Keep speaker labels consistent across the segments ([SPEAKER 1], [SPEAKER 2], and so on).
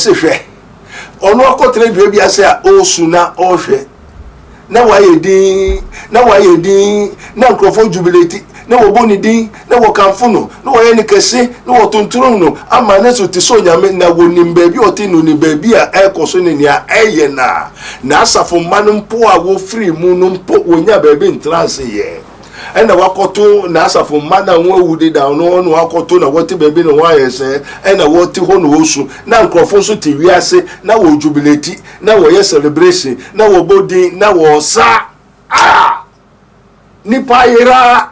[SPEAKER 1] say hwe ono akotre dua bi ase a osuna ohwe na waye din na nkrofo jubilate na wo boni din na wo kamfo no na wo ye ne kese na wo tontoro no ama na so ti so nyame na wo nimba bi oti no ni ba bi a ekoso ne nia eye na asafo manu mpo a wo free mu no mpo wo nya ba bi entrance ye ena wakoto na asafo mana wo awude da no no wakoto na wote ba bi no wa yese ena wote ho no osu na nkrofo so ti wiase na wo jubilate na wo ye celebration na wo bodi na wo sa ni paira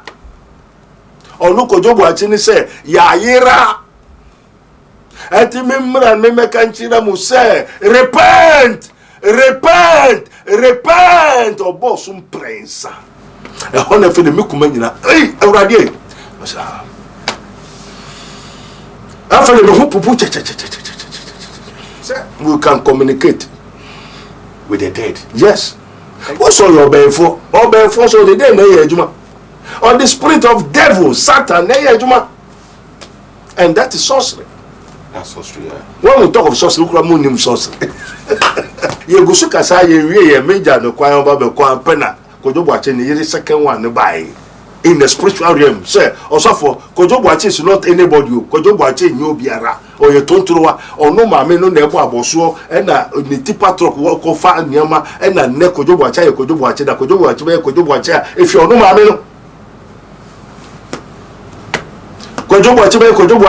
[SPEAKER 1] onu Kodwo achi ni se ya yira ati memra memeka nchira mu se repent obosum prince ehona fe de mekuma nyina awrade after the pupu we can communicate with the dead. Yes. What's all your benefit? All benefit so the dead na juma. Or the spirit of devil, Satan na juma. And that is sorcery.
[SPEAKER 2] That's sorcery. Yeah.
[SPEAKER 1] When we talk of sorcery, we call it sorcery. You go suka sa ye major no kwa ba be kwa pena. Kodwo achi ni yiri second one by in the spiritual realm. Say osofo Kodwo achi is not anybody. Kodwo achi nyo biara. Or you tontorowa or no mame no nebo aboso e na ni tipa truck ko fa niama e na ne Kodwo achi na Kodwo achi be Kodwo achi if you no mame no Kodwo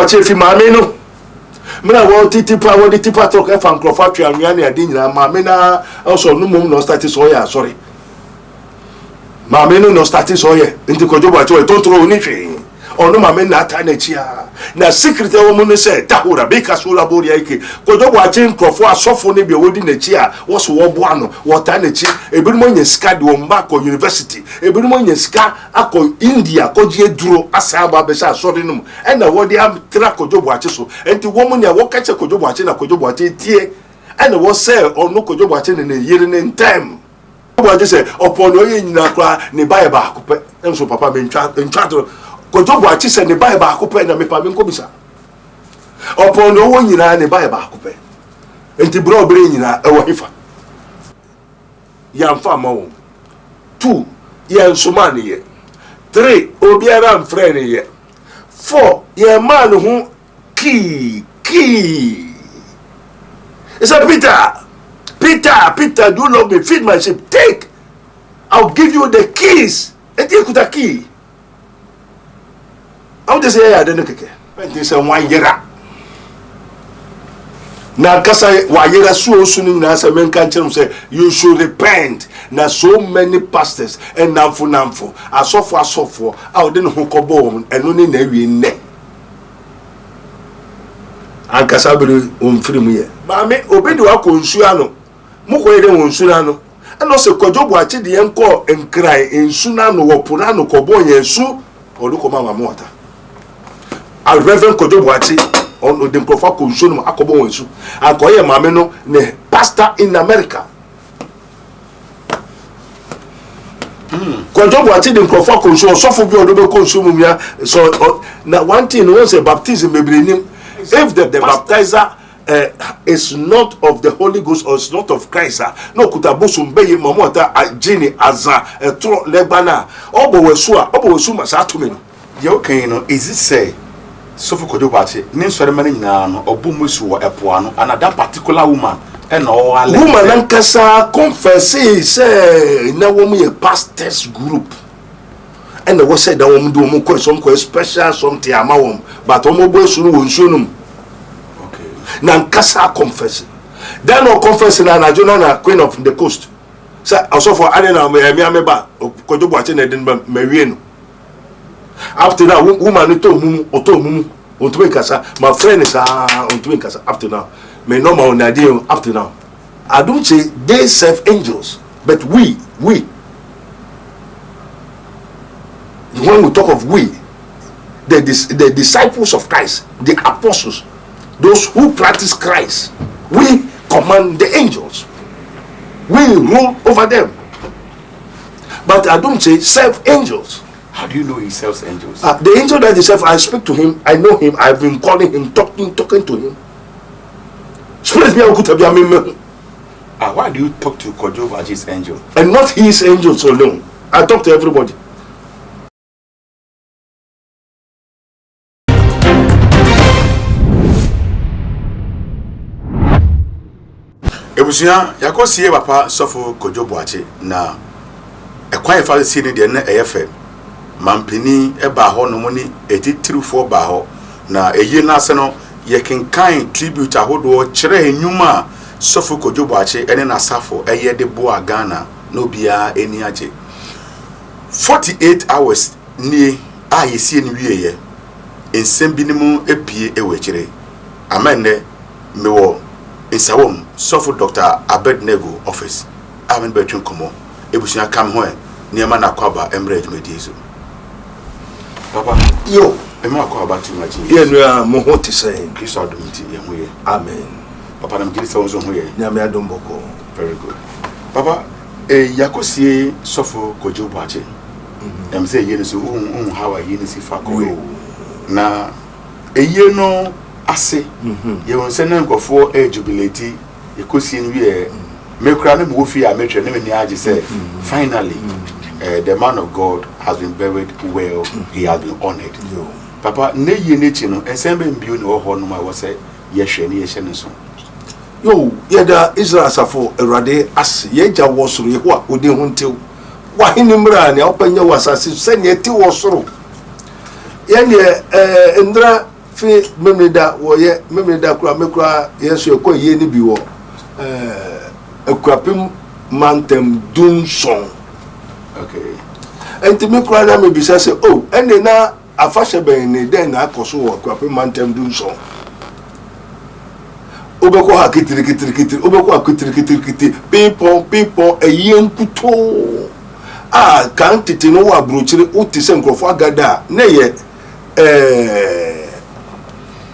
[SPEAKER 1] achi if mame no mena wo tipa wo di tipa truck e fa nkrofa twa anua ne ade nyina mame na also no mum no start so ya sorry mame no start so ye nti Kodwo achi o tontoro ni hwe ono mame na ata na chia na secret wo mu no se tahura be ka so labori yake Kodwo achi nkrofo asofo ne bi wodi na chia wo so wo boa no wo ta na chi ebinumo nya ska de wo mba ko university ebinumo nya ska akọ India ko je duro asaba be sha so de no e na wo de am tra Kodwo achi so enti wo mu nya wo ka che Kodwo achi na Kodwo achi tie e na wo se ono Kodwo achi ne yiri ne time Kodwo achi se upon oye nyina kra ne Bible akopẹ enso papa me ntwa Kodwo achi se ne Bible akopẹ na me pa me nkobisa upon owo nyina ne Bible akopẹ enti bro obere nyina e wo hifa ya mfa ma wo 2 ya nsoma ne ye 3 obiara mfre ne ye 4 ya man hu key it's a Peter do you love me feed my sheep take I'll give you the keys enti ekuta key how does say ya de no keke enti say wan yera na kasa wa yera so ni na say men kan cherem say you should repent na so many pastors and namfo asofo how de no kobo eno ni na wie nne an kasa bere omfiri mu ye ba me obedi wa ko nsu ano mu ko yede won nsu ano eno se Kodwo achi de enko enkrai nsu na no wo pona no kobo ye nsu oluko mama mu wata a Reverend Kodwo achi on the profile ko nsu no akobo won nsu akoye mame no ne pastor in America Kodwo achi the profile ko nsu osofo bi odobe ko nsu mu ya so na one thing no say baptism bebrinim if the baptizer is not of the Holy Ghost or is not of Christ no kutabusum beye mamota ajini aza tro lebana obo wesu masato no
[SPEAKER 2] ye okay no is it say so for Kodwo achi ni nsore mane nyina no obomusu wo epo ano and that particular woman and all
[SPEAKER 1] woman ankasa confess say na wo mu ye pastors group and the said that woman do mo some special something amawom but omo bo esu no wonsunum na nkasa confess then no confess na na queen of the coast say also for arena me ameba Kodwo achi na den mawie no after that woman to mumu onto kasa my friend is onto kasa after now me normal on idea up to now I don't say they serve angels but we when we talk of we the disciples of Christ the apostles those who practice Christ we command the angels we rule over them but I don't say serve angels.
[SPEAKER 2] How do you know he serves angels?
[SPEAKER 1] The angel that he serves, I speak to him, I know him, I've been calling him, talking to him. Spirit be okuta bi ameme.
[SPEAKER 2] Why do you talk to Kodwo Boakye's angel?
[SPEAKER 1] And not his angels alone. I talk to everybody.
[SPEAKER 2] Ebusuya yakosie papa sofo Kodwo Boakye na ekwan fa sie ne de na eyefe mampeni eba ho no ni etitirufo ba ho na eyi na ase no ye kenkan tribute ahodo kire enwuma sofo Kodwo Boakye ene na safo eye de boa Ghana no bia eni age 48 hours ni a yesie ni wieye ensem binimu epie ewekire amene mewo insawom sofo Dr. Abednego office amen between komo ebusuya kam ho niema na kwaba emrage mediezo papa
[SPEAKER 1] Yo
[SPEAKER 2] ema kwaba timaji
[SPEAKER 1] ye no mo ho te say
[SPEAKER 2] Christ adomiti ye ho ye
[SPEAKER 1] amen
[SPEAKER 2] papa na mgiri sawon so ho ye
[SPEAKER 1] nyame adomboko
[SPEAKER 2] very good papa yakosie sofo Kodwo Boakye em say ye no so how ye no si fa ko na eye no ase ye won se na nkofo jubilate yakosie no ye mekura na mo fi a metwe na meni age say finally the man of God has been buried well. He has been honored. Papa, ne ye nechi no ensembe mbio ni ho no ma wo say ye hwe ne ye hye ne so.
[SPEAKER 1] Yo, ye da Israel safo Erade as ye ja wo soro ye ho a odi ho ntew. Wa hini mra ne opanya wasase se ne ti wo soro. Ye ne ndra fi memeda wo ye memeda kura mekura ye so ekọ ye ni bi wo ekwapim mantem dun song.
[SPEAKER 2] Okay.
[SPEAKER 1] Enti me kura na me bisa se oh ene na afashe ben ne den na akoso wo kwape mantem dun so obeko ha kitiri obeko ha kitiri people eyenkuto kan titi no wa brochire uti se nkrofo agada na ye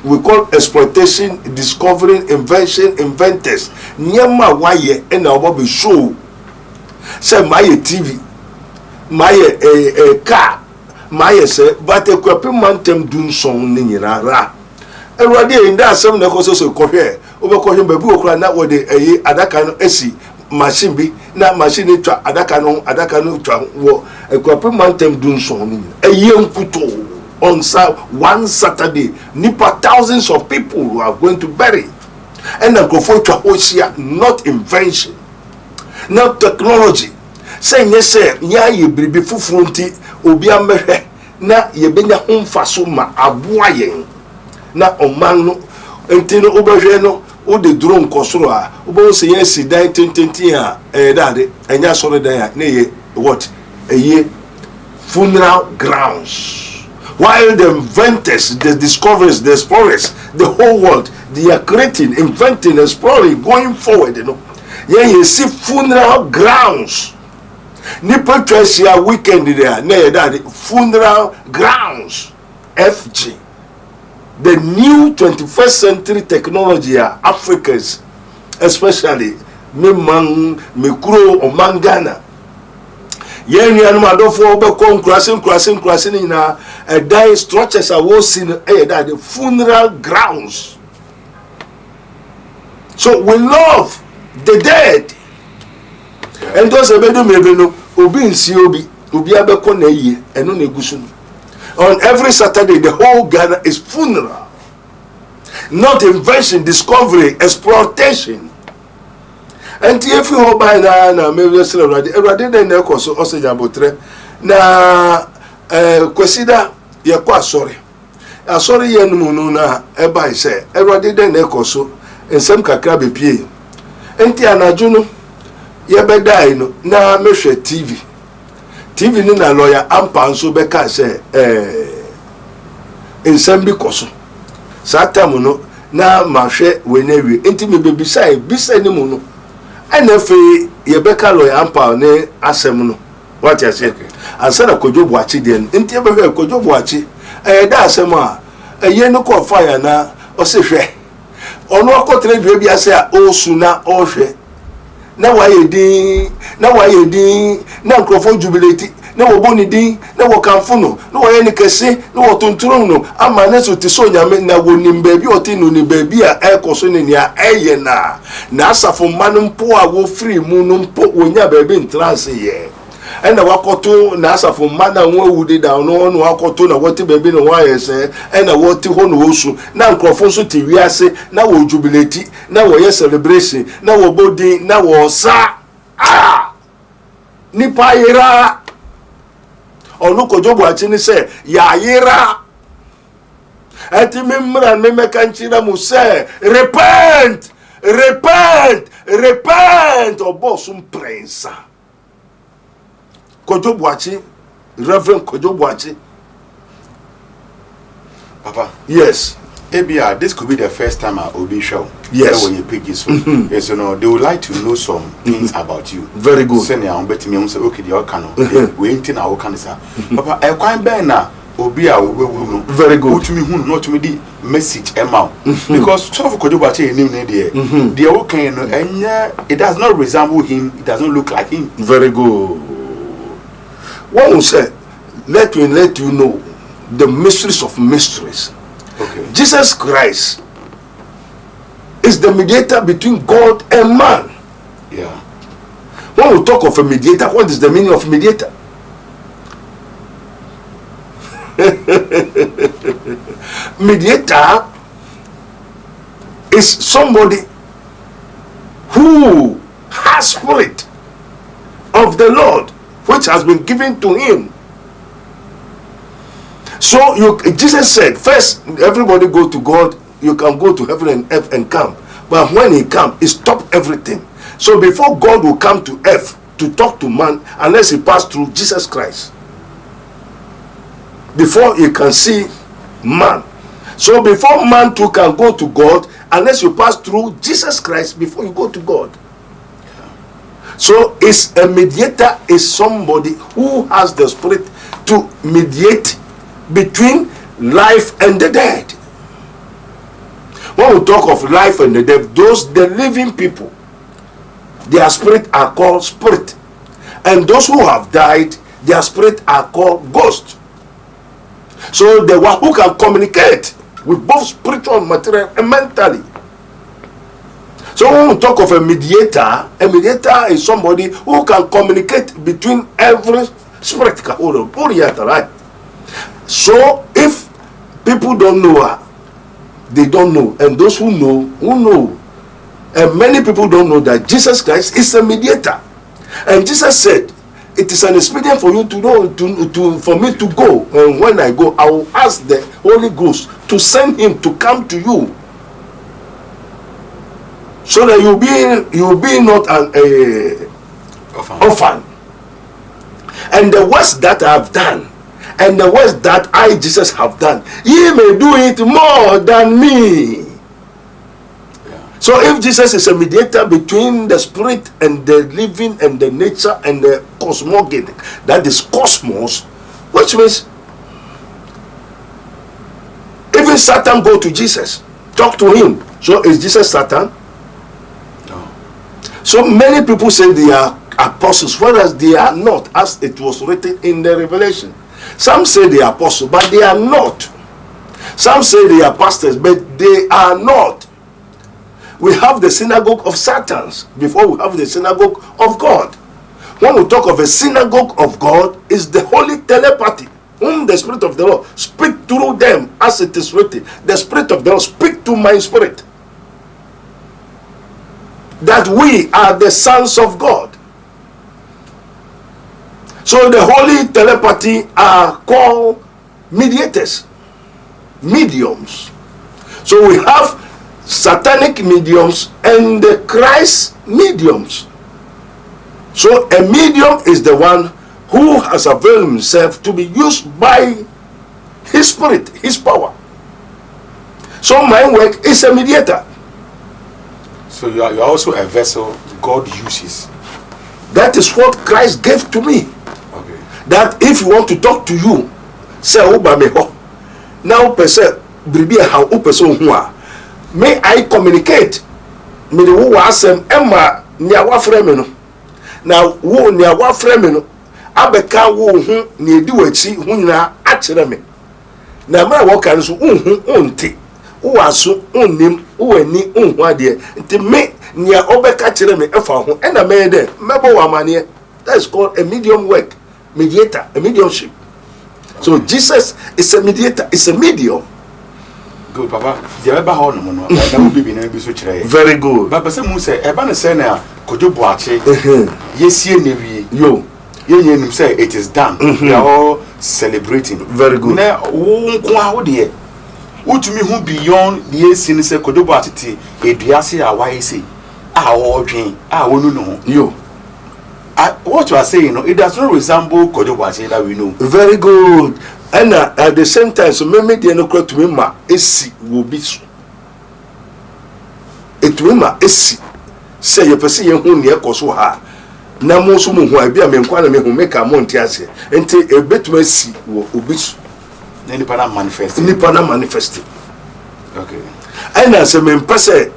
[SPEAKER 1] we call exploitation, discovering, invention, inventors. Nyama waye ena obo be show say my TV my car my say but ekwape mantem dun song ni nyirara Erade in that asem na koso so kohwe obekwohwe babu okura na wode adaka no esi machine bi na machine twa adaka no twa wo ekwape mantem dun song ni eyenkuto on one Saturday nipa thousands of people who are going to bury and then go for twa not invention not technology say yes nya ye bribi fufuru nti obi amehwe na ye benya ho mfaso ma aboa yen na oman no enti no obehwe no o de duro nkosoro a obo se yen si dan tententi a dade enya soro dan a na ye what ye funeral grounds while the inventors, the discoverers, the explorers, the whole world, they are creating, inventing, exploring, going forward, you know. Yeah, you see funeral grounds. Nipa Tresia weekend there, funeral grounds. FG. The new 21st century technology are Africans, especially Mikro or Mangana. Yen yanu adofo obekon krasing na die structures are was in that the funeral grounds. So we love the dead. And those ebedo mebeno obi nsi obi abekon na yie eno na egusu. On every Saturday the whole Ghana is funeral. Not invention, discovery, exploitation. And if you hold by na maybe still Erade den na koso oseja botre na kwesida ye kwa asori ye nu na eba ise Erade den na koso ensem kakra bepie enti anaju no ye bedai no na mehwe TV ni na lawyer ampa nso beka se ensem bi koso satam no na mahwe wenewie enti mebebisa bisa ni mu no NFA yebeka lawyer ampa ne asem no what you say ansana Kodwo Boakye den enti ebehwe Kodwo Boakye da asem a eye no ko fire na osehwe ono akotre dwe bia se a osu na ohwe na waye din na nkrofo jubilate na wo boni din na wo kanfo no na wo ye ne kese na wo tontoro no ama na so ti so nyame na wo nim baabi oti no ni baabi a ekoso ne nia eye na asafo manu mpo a wo free mu no mpo wonya baabi ntrance ye ena wakoto na asafo mana wo awudi da no wakoto na wote baabi no wa yese ena wote ho no wosu na nkrofo so ti wiase na wo jubilate na wo ye celebration na wo bodi na wo sa nipa yira onu Kodwo Boakye ni se ya yira ati memra memeka nchira mu se repent obosum prince Kodwo Boakye, Reverend Kodwo Boakye.
[SPEAKER 2] Papa.
[SPEAKER 1] Yes.
[SPEAKER 2] ABR, this could be the first time I will be show.
[SPEAKER 1] Yes.
[SPEAKER 2] When you pick this one. Yes, you know, they would like to know some things about you.
[SPEAKER 1] Very good.
[SPEAKER 2] Send you bet me say okay, the cano. We ain't in our cancer. Papa, I quite bear now. Obi a we
[SPEAKER 1] very good.
[SPEAKER 2] To me who not to me the message amount because some of Kodwo Boakye name there. The okay and it does not resemble him. It does not look like him.
[SPEAKER 1] Very good. One will say, let me let you know the mysteries of mysteries.
[SPEAKER 2] Okay.
[SPEAKER 1] Jesus Christ is the mediator between God and man.
[SPEAKER 2] Yeah.
[SPEAKER 1] When we talk of a mediator, what is the meaning of mediator? Mediator is somebody who has spirit of the Lord which has been given to him. So Jesus said, first everybody go to God, you can go to heaven and earth and come. But when he comes, he stop everything. So before God will come to earth to talk to man, unless he pass through Jesus Christ. Before you can see man. So before man too can go to God, unless you pass through Jesus Christ before you go to God. So is a mediator is somebody who has the spirit to mediate between life and the dead. When we talk of life and the dead, the living people, their spirit are called spirit. And those who have died, their spirit are called ghost. So the one who can communicate with both spiritual, material, and mentally. So when we talk of a mediator is somebody who can communicate between every spirit. Right? So if people don't know her, they don't know. And those who know. And many people don't know that Jesus Christ is a mediator. And Jesus said, it is an expedient for you to know, for me to go. And when I go, I will ask the Holy Ghost to send him to come to you. So that you'll be not an orphan. And the works that I have done, and the works that I, Jesus, have done, ye may do it more than me. Yeah. So if Jesus is a mediator between the spirit and the living and the nature and the cosmogonic, that is cosmos, which means even Satan go to Jesus, talk to him. So is Jesus Satan? No. So many people say they are apostles, whereas they are not, as it was written in the Revelation. Some say they are apostles, but they are not. Some say they are pastors, but they are not. We have the synagogue of Satans before we have the synagogue of God. When we talk of a synagogue of God, is the holy telepathy, whom the Spirit of the Lord speak through them, as it is written. The Spirit of the Lord speak to my spirit. That we are the sons of God. So the holy telepathy are called mediators, mediums. So we have satanic mediums and the Christ mediums. So a medium is the one who has availed himself to be used by his spirit, his power. So my work is a mediator.
[SPEAKER 2] So you are also a vessel God uses.
[SPEAKER 1] That is what Christ gave to me.
[SPEAKER 2] Okay.
[SPEAKER 1] That if you want to talk to you, say Obameho. Now person bribi how person who may I communicate. Me the who asem Emma nia wa frame no. Now wo nia wa frame no. abeka wo hu na edi wachi hu nyina akyere me na mara wo kan so hu onte wo aso onnim wo ani hu ade nti me nia obeka kyere me efa ho na me de mebo wa mane. That's called a medium work, mediator, a mediumship. So Jesus is a mediator, is a medium.
[SPEAKER 2] Good, Papa. Very good. But some say, Ebana say now, Kodwo Boakye. Yes, yo. You say it is done. We are all celebrating.
[SPEAKER 1] Very good.
[SPEAKER 2] Now, who dear? Who to me who beyond the years in say Kodwo Boakye, a diasi, a YC, our dream, I won't know.
[SPEAKER 1] You.
[SPEAKER 2] What you are saying, it does not resemble Kodwo Boakye that we know.
[SPEAKER 1] Very good. And at the same time, so maybe the no to me ma esi will be so. It will ma esi. Say you perceive you who near koso ha. Na mo so mo ho abi amenkwa na me ho make am nti ase. Enti e betuma si wo obi so.
[SPEAKER 2] Na nipa na manifest.
[SPEAKER 1] Nipa na manifest.
[SPEAKER 2] Okay.
[SPEAKER 1] And as a men pese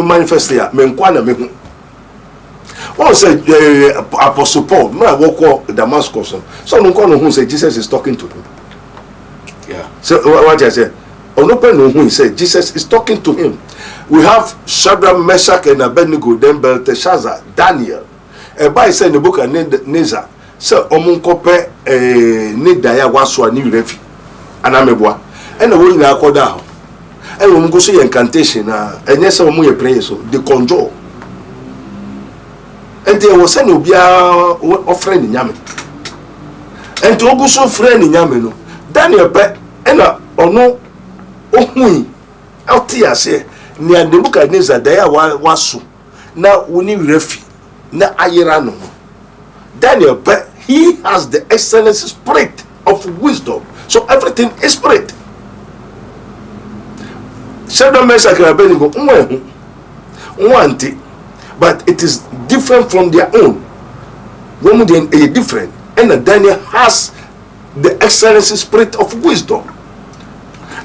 [SPEAKER 1] manifest ya menkwa na me ho. One said Apostle Paul, man walk Damascus. So no one who said Jesus is talking to him.
[SPEAKER 2] Yeah.
[SPEAKER 1] So what I said, no who said Jesus is talking to him. We have Shadrach, Meshach, and Abednego, then Belteshazzar, Daniel. By said in the book of Neza, so omunkope ni daya waswa ni refi anamebwa. And the way na akoda. And we go see incantation and yes we ye pray so the conjure. And there was an obia offering in Yamen. And to also friend in Yamen, Daniel Pe, and no, oh, out here say, near the book of Neza, there was so. Now we need refi, na ayerano. Daniel Pe, he has the excellent spirit of wisdom, so everything is spirit. Shadow Meshach and Abednego, but it is different from their own. Women are different, and Daniel has the excellent spirit of wisdom.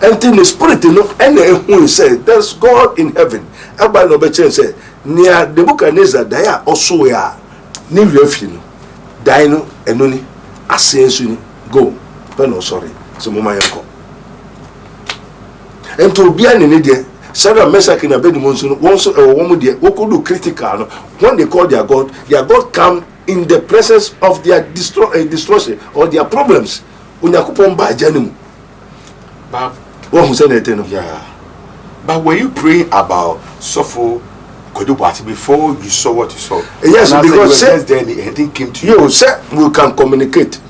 [SPEAKER 1] And in the spirit, you know, and who say there's God in heaven. Everybody no better say near the book of Neza, they are also we are near refino, dino and only ascension go. But no, sorry, so mama yako. And to be an idiot. Shadrach, Meshach, and Abednego once a woman there who could do critical when they call their God come in the presence of their destruction or their problems.
[SPEAKER 2] But yeah. But when you pray about Sopho Kodwo Boakye before you saw what you saw,
[SPEAKER 1] yes, because
[SPEAKER 2] then anything came to you.
[SPEAKER 1] You said we can communicate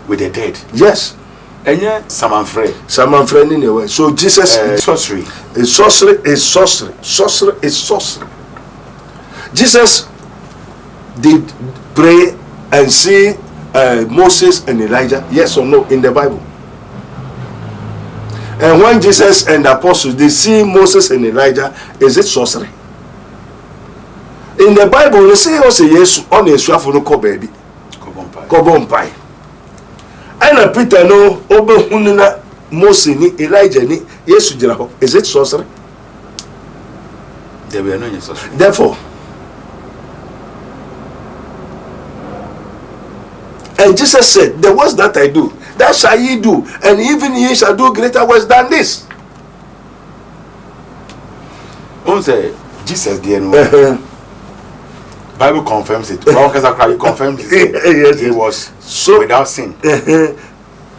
[SPEAKER 2] with the dead.
[SPEAKER 1] Yes.
[SPEAKER 2] And yet, Saman friend
[SPEAKER 1] in a way. So Jesus
[SPEAKER 2] sorcery.
[SPEAKER 1] Sorcery. Jesus did pray and see Moses and Elijah, yes or no, in the Bible. And when Jesus and the apostles they see Moses and Elijah, is it sorcery? In the Bible, they say also yes on a swafu no ko baby. Kobompai. And Peter no obe hununa Moses ni Elijah ni Yesu jira ho. Is it sorcery?
[SPEAKER 2] There were no sorcery.
[SPEAKER 1] Therefore, and Jesus said, the works that I do, that shall ye do, and even ye shall do greater works than this.
[SPEAKER 2] Say Jesus did Bible confirms it. He confirms it. Yes, he was so without sin.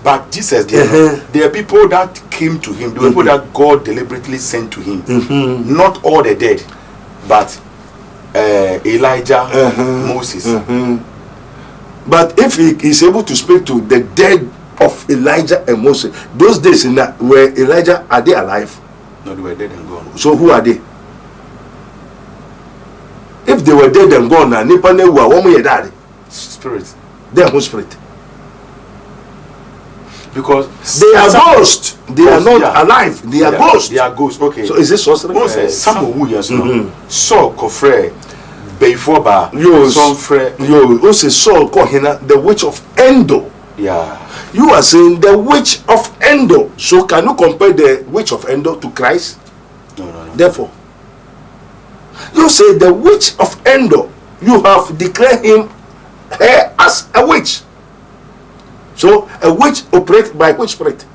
[SPEAKER 2] But Jesus did there are people that came to him, the people that God deliberately sent to him. Not all the dead, but Elijah, Moses.
[SPEAKER 1] But if he is able to speak to the dead of Elijah and Moses, those days in that where Elijah, are they alive?
[SPEAKER 2] No, they were dead and gone.
[SPEAKER 1] So who are they? If they were dead and gone, now nipa ne wa woman yedade
[SPEAKER 2] spirit.
[SPEAKER 1] They are whose spirit?
[SPEAKER 2] Because
[SPEAKER 1] they are ghosts. They are not alive. They are ghosts.
[SPEAKER 2] They are ghosts. Okay.
[SPEAKER 1] So is this sorcery?
[SPEAKER 2] Some who yes no. So kofre before ba
[SPEAKER 1] some friend. You also Saul call hina the witch of Endor.
[SPEAKER 2] Yeah.
[SPEAKER 1] You are saying the witch of Endor. So can you compare the witch of Endor to Christ?
[SPEAKER 2] No.
[SPEAKER 1] Therefore, you say the witch of Endor, you have declared him her as as a witch. So a witch operates by which spirit?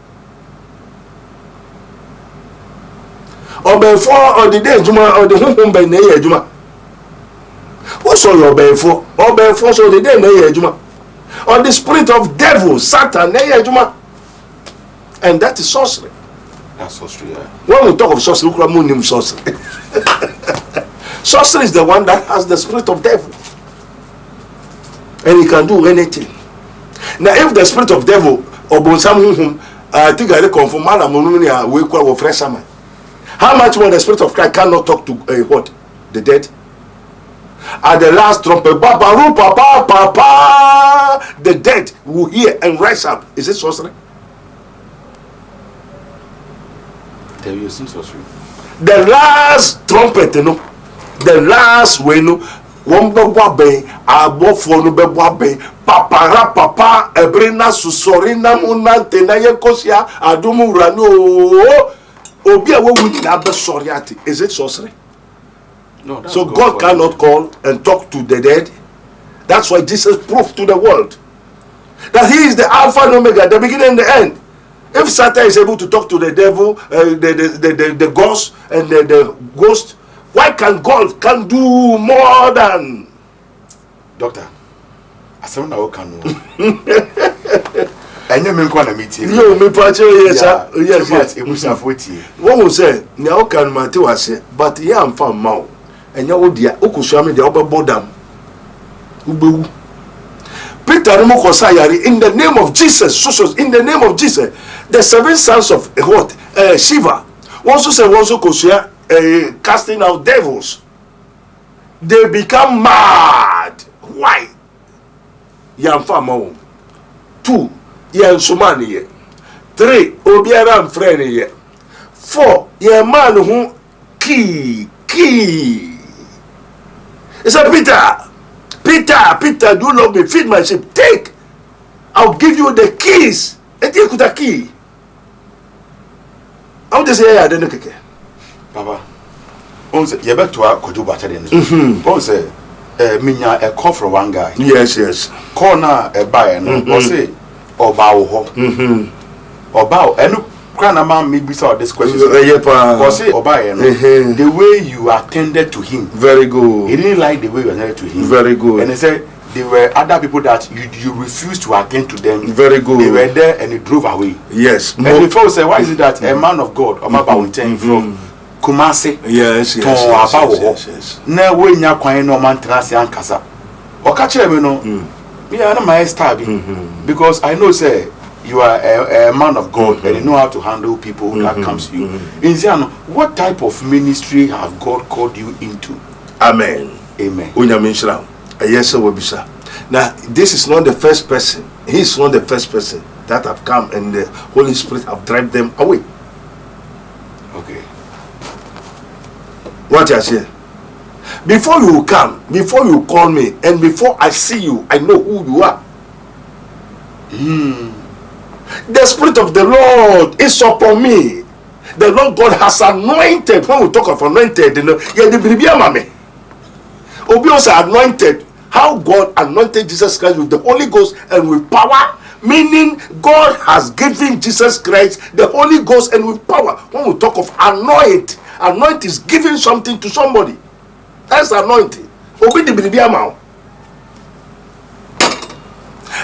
[SPEAKER 1] Or before or the day Juma or the home by Naya Juma. What's all your before? Or before so the day Naya Juma. Or the spirit of devil, Satan, Naya Juma. And that is sorcery.
[SPEAKER 2] That's sorcery. Yeah.
[SPEAKER 1] When we talk of sorcery, we call it sorcery. Sorcery is the one that has the spirit of devil. And he can do anything. Now, if the spirit of devil or bonsam I think I confirm we call fresh man. How much more the spirit of Christ cannot talk to what? The dead? At the last trumpet, papa, the dead will hear and rise up. Is it sorcery?
[SPEAKER 2] They're using sorcery.
[SPEAKER 1] The last trumpet, you know, the last way, you know, one baby, abofo no beboabe, papara papa, ebrina susorina munante na yekosia adumu rano. Obi awo wudi na be soriati. Is it sorcery?
[SPEAKER 2] No.
[SPEAKER 1] So God cannot call and talk to the dead. That's why Jesus proved to the world that He is the Alpha and Omega, the beginning and the end. If Satan is able to talk to the devil, the ghost and the ghost, why can God can do more than?
[SPEAKER 2] Doctor, I said no can. And you mean quite a meeting?
[SPEAKER 1] You me part yes, yes.
[SPEAKER 2] It was a 40.
[SPEAKER 1] One will say, now can Matthew say, but yeah, I'm from Mao, and you dear Okusami the upper bodam. Peter in the name of Jesus, in the name of Jesus, the 7 sons of what? Shiva. Also say also Kosia casting out devils. They become mad. Why? Yamfama. 2. Yansumani. 3. Obiara friend here. 4. Your man who key. He said, Peter, do love me, feed my sheep. Take, I'll give you the keys. And you could a key. How does say I don't know?
[SPEAKER 2] Papa, on say you better to Kodwo better than. On say, minya a call from one guy.
[SPEAKER 1] Yes.
[SPEAKER 2] Corner a buyer, no, say, or bow ho. Or bow, and Grandma man me beside this question. Say, or buyer, the way you attended to him.
[SPEAKER 1] Very good.
[SPEAKER 2] He didn't like the way you attended to him.
[SPEAKER 1] Very good.
[SPEAKER 2] And he said, there were other people that you refused to attend to them.
[SPEAKER 1] Very good.
[SPEAKER 2] They were there and they drove away.
[SPEAKER 1] Yes.
[SPEAKER 2] And the fellow said, why is it that a man of God, from Kumasi,
[SPEAKER 1] yes.
[SPEAKER 2] now when you are quiet, no man trans and casa. Or catch him, no, me, I know my stabby because I know, say, you are a man of God and you know how to handle people that comes to you. In Ziano, what type of ministry have God called you into?
[SPEAKER 1] Amen. Yes, sir. Now, this is not the first person. He is not the first person that have come and the Holy Spirit have driven them away.
[SPEAKER 2] Okay.
[SPEAKER 1] What you say? Before you come, before you call me, and before I see you, I know who you are. The Spirit of the Lord is upon me. The Lord God has anointed. When we talk of anointed, you know, Obi also anointed. How God anointed Jesus Christ with the Holy Ghost and with power, meaning God has given Jesus Christ the Holy Ghost and with power. When we talk of anoint is giving something to somebody. That's anointing. Obi the Bibiama.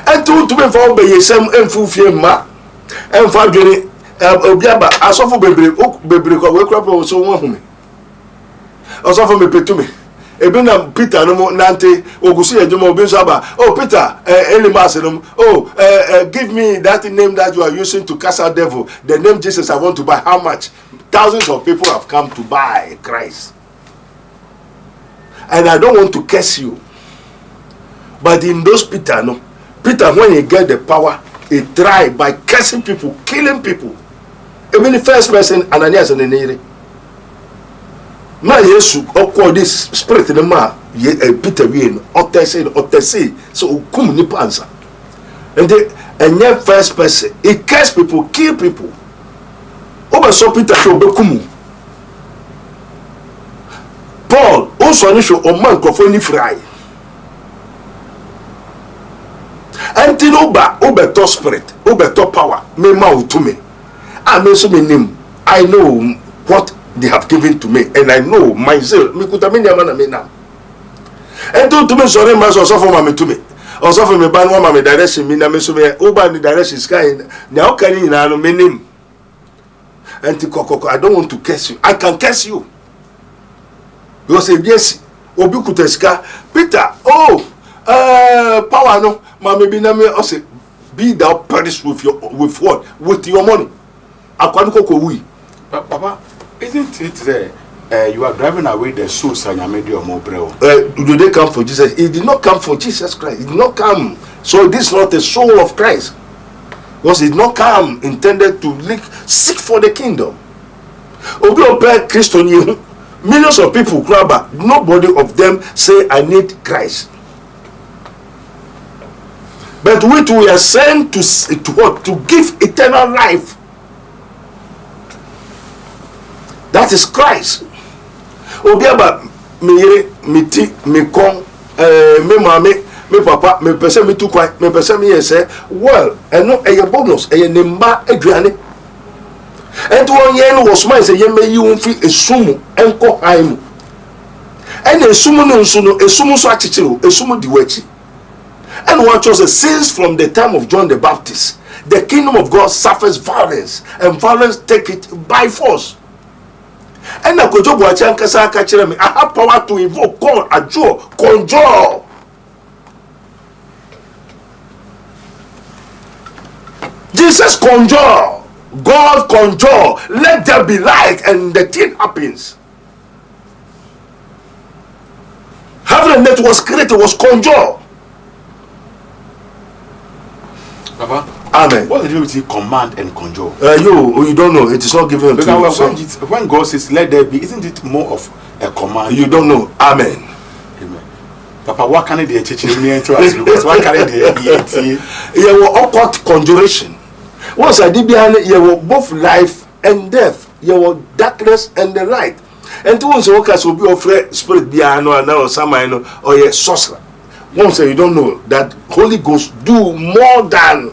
[SPEAKER 1] And to me for obey some and fulfill ma and for getting Obiaba. I saw for baby ko we crop so one. Also for me to me. Ebina Peter no nante ogusi ejuma obi nsaba. Oh Peter give me that name that you are using to cast out devil. The name Jesus I want to buy. How much? Thousands of people have come to buy Christ. And I don't want to curse you. But in those Peter when he get the power, he try by cursing people, killing people. Even the first person Ananias and Nenere. Ma Yesu okwo this spirit in the ma Peter win otese so kum nipa answer. And the first person he curse people, kill people. Over so Peter show bekumu. Paul also ni show o man ko fo ni fry. until oba spirit oba power me ma to me I mean so me I know what they have given to me and I know myself me kuta me nyama na me now and to me sorry ma so for me to me also for me ban one me direction me na me so me oba the direction sky na o kan nyina no me nim and I don't want to curse you. I can curse you because yes obi kuteska Peter power no ma me bi na me say be thou perish with what with your money akwani koko wi
[SPEAKER 2] papa isn't it there you are driving away the souls and your mobile
[SPEAKER 1] do they come for Jesus? It did not come for Jesus Christ. It did not come. So this is not the soul of Christ, because it did not come intended to seek for the kingdom. Millions of people cry back, nobody of them say I need Christ. But we are sent to what? To give eternal life. That is Christ. Obiaba me ti me kon me mama me papa me pese me tu kwan me pese me say well eno eye bonus eye ne mba aduane ento onye no was man say ye meyi won fi esumu enko haimu ene esumu no nsu no esumu so achichiro esumu di wachi and what chose since from the time of John the Baptist the kingdom of God suffers violence and violence take it by force. And na Kodwo Boakye ankasa aka kire me I have power to invoke God adjo conjure Jesus conjure God conjure let there be light and the thing happens. Heaven and earth was created was conjure.
[SPEAKER 2] Papa
[SPEAKER 1] Amen.
[SPEAKER 2] What do you mean command and conjure?
[SPEAKER 1] You don't know. It is not given to you.
[SPEAKER 2] When God says let there be, isn't it more of a command?
[SPEAKER 1] You don't know. Amen.
[SPEAKER 2] Amen. Papa, what can it be teaching me into us? Because what can it be?
[SPEAKER 1] You were occult conjuration. Once I did behind it, you were both life and death. You were darkness and the light. And to once workers will be of spirit behind or some or a sorcerer. Once you don't know that Holy Ghost do more than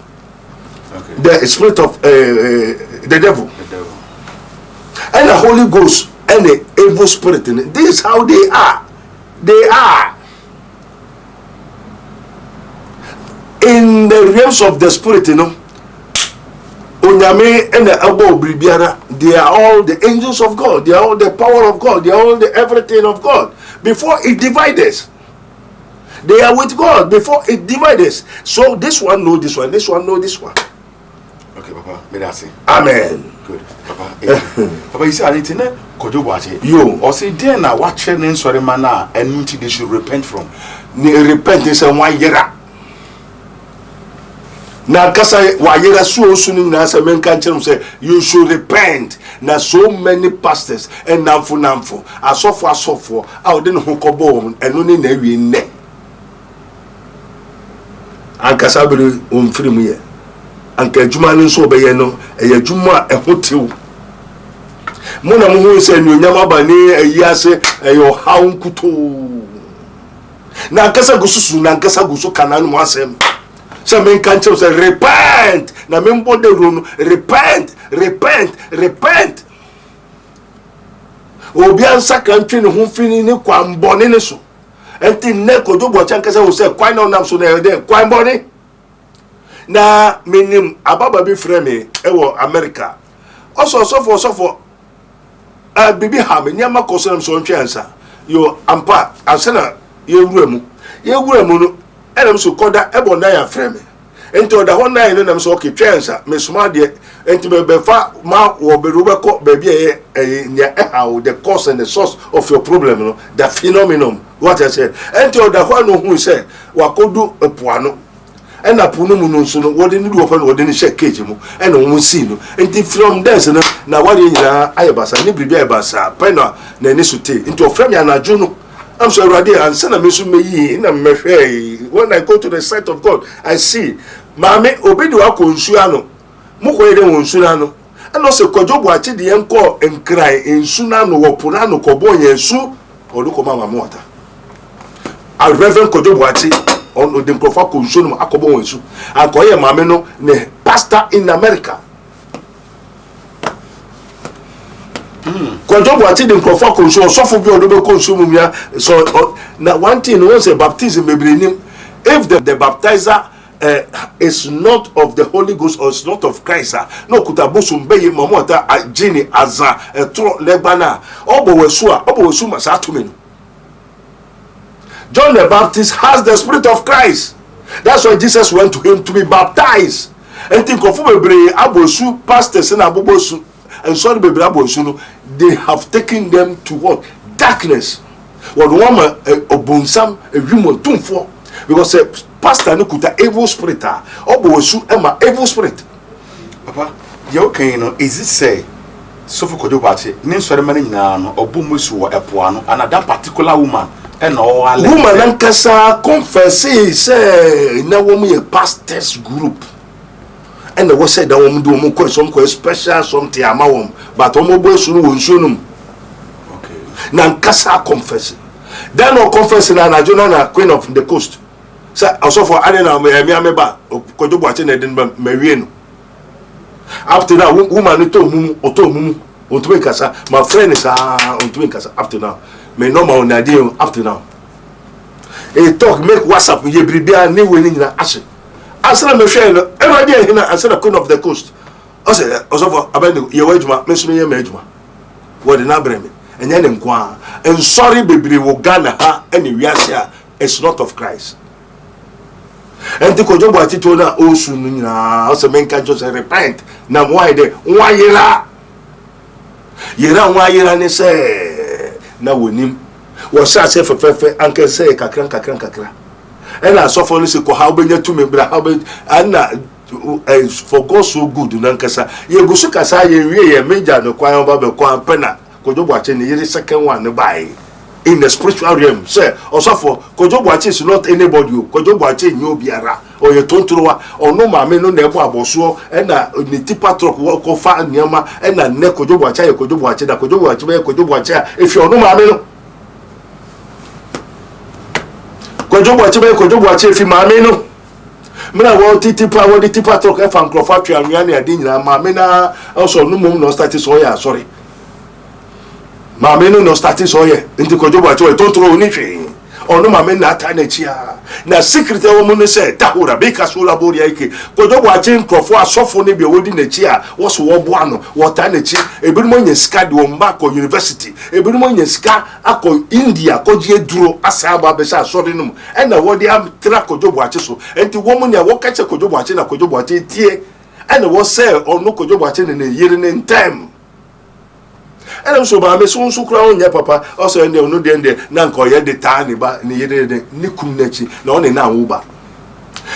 [SPEAKER 1] the spirit of the devil. And the Holy Ghost and the evil spirit in it. This is how they are. They are in the realms of the spirit, Onyame and the elbow bribiara, they are all the angels of God, they are all the power of God, they are all the everything of God. Before it divides us, they are with God before it divides us. So this one know this one, this one know this one.
[SPEAKER 2] Okay, Papa, may I say?
[SPEAKER 1] Amen.
[SPEAKER 2] Good, Papa. Papa, you say I need to know Kodwo Boakye.
[SPEAKER 1] You
[SPEAKER 2] or say there now what training sorry man and they should repent from.
[SPEAKER 1] Repentance and 1 year. Na kasa wa yera so na say men kan say you should repent. Na so many pastors and namfo asofo a ode no hokobo eno ni na wi nne ankasa bere omfiri mu ye anka adwuma no so obeye no eye adwuma ehotew mo na mo hu se nyonyam abane ayi ase eyo haunkuto na ankasa gususu na ankasa gusu kananu mo asem se men kan say repent na men bode ro repent obi ansa kan twi ne ho fini ne kwambone ne so enti ne Kodwo Boakye ankasa wo se kwan na onam so na de kwambone na menim ababa bi frɛ me ewo America osofo bibi ha me nyama kosonam so ntwe ansa yo ampa ansana yewura mu no enam so koda ebo na ya frɛ me enti oda ho na eno nam so oketwe ansa me soma de enti befa ma wo beru beko baby nya how the cause and the source of your problem no the phenomenon what I said enti oda ho no hu say wakodu epoano ena punu mu no so no wode ni do fa no wode ni share cage mu ena wo si no enti from there no na wade nyina ayebasa ni bibi ayebasa pena na ni sute enti ofrem ya na jo no I'm so ready and send a mission me in a when I go to the sight of God I see Mame obedu akonsuano moko ede wonsuano and also Kodwo Boakye de enko enkrai ensunano wopona no kobo yensu oluko mama mota Al Reverend Kodwo Boakye on the nkrofo konsuo no akobo wonsu ankoye maame no ne pastor in America Kodwo Boakye the nkrofo konsuo sofo bi odobe konsuo mumia so na one thing we say baptism bebrinim if the baptizer is not of the Holy Ghost or is not of Christ no kutabusum beye mamota ajini aza tro lebana obo wesu masatumenu. John the Baptist has the Spirit of Christ. That's why Jesus went to him to be baptized. And think of abosu pastors and abobosu and sorry baby abosu, they have taken them to what? Darkness. What woman obunsam a human tumfo because a pastor no kuta evil spirit abosu ema evil spirit.
[SPEAKER 2] Papa, you okay, is it say so for Kodwo Boakye nin sori mani nyina no obumusu wo epoano and that particular woman
[SPEAKER 1] woman ankasa confess say na wo me pastors group and the said that woman do mo some special something ama but omo bo esu no wonsuonum okay na ankasa confess then no confess na Jonah na queen of the coast say also for arena me ba Kodwo Boakye na den ba mawie no after now woman to mumu otume kasa my friend is otume kasa after now me normal na dey up to now e talk make WhatsApp ye bribia ni we ni na ashe asra me hwe no everybody here na asra queen of the coast o say osofa abani ye wadwuma me so me ye madwuma what na breme enye ne nkwa en sorry bebiri wo Ghana ha ene wiase a it's not of Christ and the Kodwo Boakye to na osu no nyina o say menka just repent na why de why yera why ne say na wonim wo sha se fefefe anke se kakran ena so for no se ko how benya to me bra how be na for God so good na nkasa ye gusu kasa ye wie ye meja no kwan ba be kwan pena Kodwo Boakye ne yiri second one ne bai in the spiritual realm say also for Kodwo Boakye is not anybody Kodwo Boakye nyo biara o ye tontrowa ono maame no na ebo aboso ena ni tipa truck ko fa niama ena ne Kodwo Boakye ye Kodwo Boakye da Kodwo Boakye be Kodwo Boakye if you ono maame no Kodwo Boakye be Kodwo Boakye if maame no mena wo titipa wo tipa truck e fa nkrofo atwa anwea ne ade nyina maame na also no mum no start so ya sorry maame no start so ye nti Kodwo Boakye we tontro oni hwe ono maame na ata na chia na secret wo mu no say tahura be ka so labori yake Kodwo Boakye nkrofo asofo ne bi wodi na chia wo so wo bo ano wo ta na chi ebinumo nya sika de wo mba ko university ebinumo nya sika akọ India ko je duro asaba be sha so de num e na wo de am tra Kodwo Boakye so enti wo mu ne wo ka che Kodwo Boakye na Kodwo Boakye tie e na wo say ono Kodwo Boakye ne yiri ne time and so ba me so kura onya papa also ende no de na nko ye de ta ni ba ni yede de ni kum na chi na one na wo ba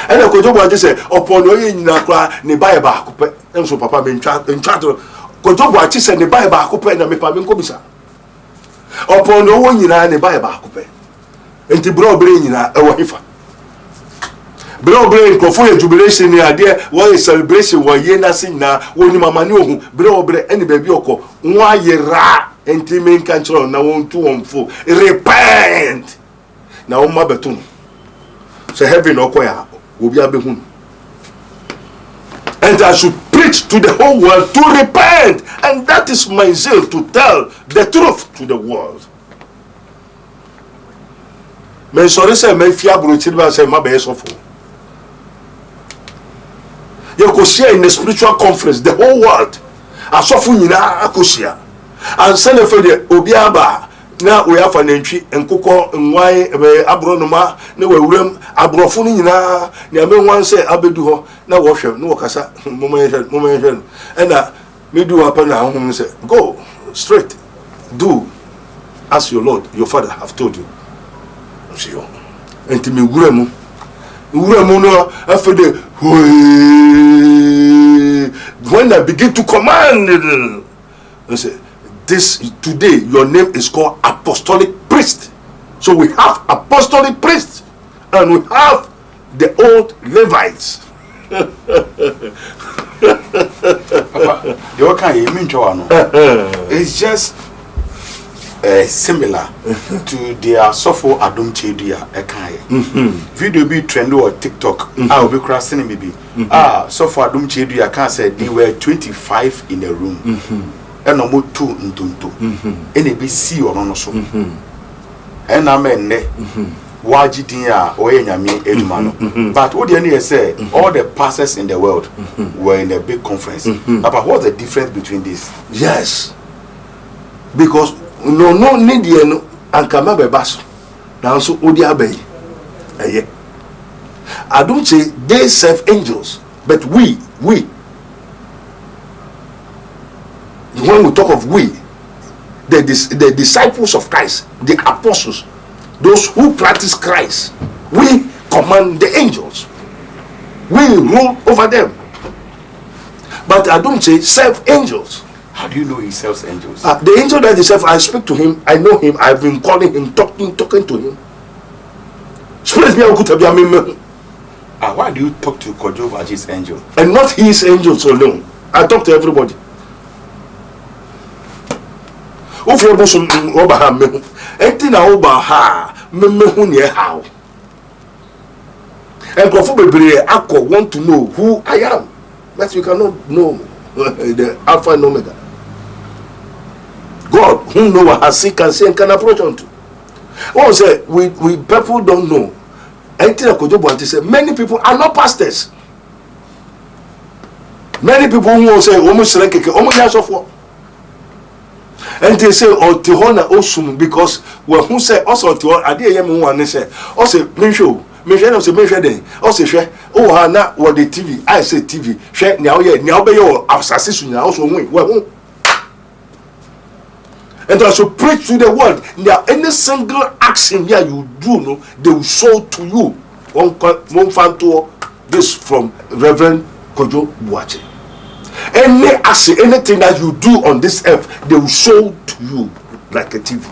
[SPEAKER 1] and Kodwo Boakye say upon oye nyina kura ni ba ba akopɛ and so papa me ntwa to Kodwo Boakye say ni ba ba akopɛ na me pa me nko bisa upon owo nyina ni ba ba akopɛ enti bro bre nyina e wo hifa bro bre ko for jubilation ni ade wo celebration wo ye na sin na wo ni mama ni ohun bro bre eni ba bi okọ nwa yera enti men kan chiro na won tu won fo repent na wo ma betum so heaven okọ ya obi abehun and I should preach to the whole world to repent and that is my zeal to tell the truth to the world. Men sorry say men fia bro chiriba say ma be so fo you could share in the spiritual conference the whole world asofu nyina akosia and send for the obiaba na we have an entry enkoko nwan abronoma na we wuram abrofo nyina na me wan say abedu ho na wo hwem na wo kasa moment and me do happen na hom say go straight do as your Lord your father have told you see you enti me wuram no after when I begin to command, I say, this today your name is called apostolic priest. So we have apostolic priests and we have the old Levites.
[SPEAKER 2] Papa, you can't mean to. It's just similar to their suffer Adum Chedia Ekaye. Video be trend or TikTok. I'll be crossing maybe. Suffer Adum Chedia can say they were 25 in a room. And no more 2 and 2. And it be see or no so. And I mean, Wajidia or Enyami Edumano. But what the say, all the pastors in the world were in a big conference. But what's the difference between this?
[SPEAKER 1] Yes. Because no need no ankama bebaso. Now so Odia Bay. I don't say they serve angels, but we, when we talk of we, the disciples of Christ, the apostles, those who practice Christ, we command the angels. We rule over them. But I don't say serve angels.
[SPEAKER 2] How do you know he serves angels?
[SPEAKER 1] The angel that he serves, I speak to him, I know him, I've been calling him, talking to him.
[SPEAKER 2] Why do you talk to Kodwo Boakye's angel?
[SPEAKER 1] And not his angels alone. I talk to everybody. If you have some Obaha, anything Obaha, Memehu near how. And Kofu want to know who I am, but you cannot know the Alpha and Omega. God, whom no one has seen, can see and can approach unto. Oh, say we people don't know. Anything Kodwo Boakye say, many people are not pastors. Many people who will say, almost like almost years of war. And they say, oh, Tihona Osum, because when who say, also, I didn't one say, also, Misho, Misho, Misho, then, also, oh, now, what the TV, I say TV, share now, yeah, now, be your assassin, also, well, and also preach to the world. Now, any single action here you do, no, they will show to you. One fan tour, this from Reverend Kodwo Boakye. Any action, anything that you do on this earth, they will show to you like a TV.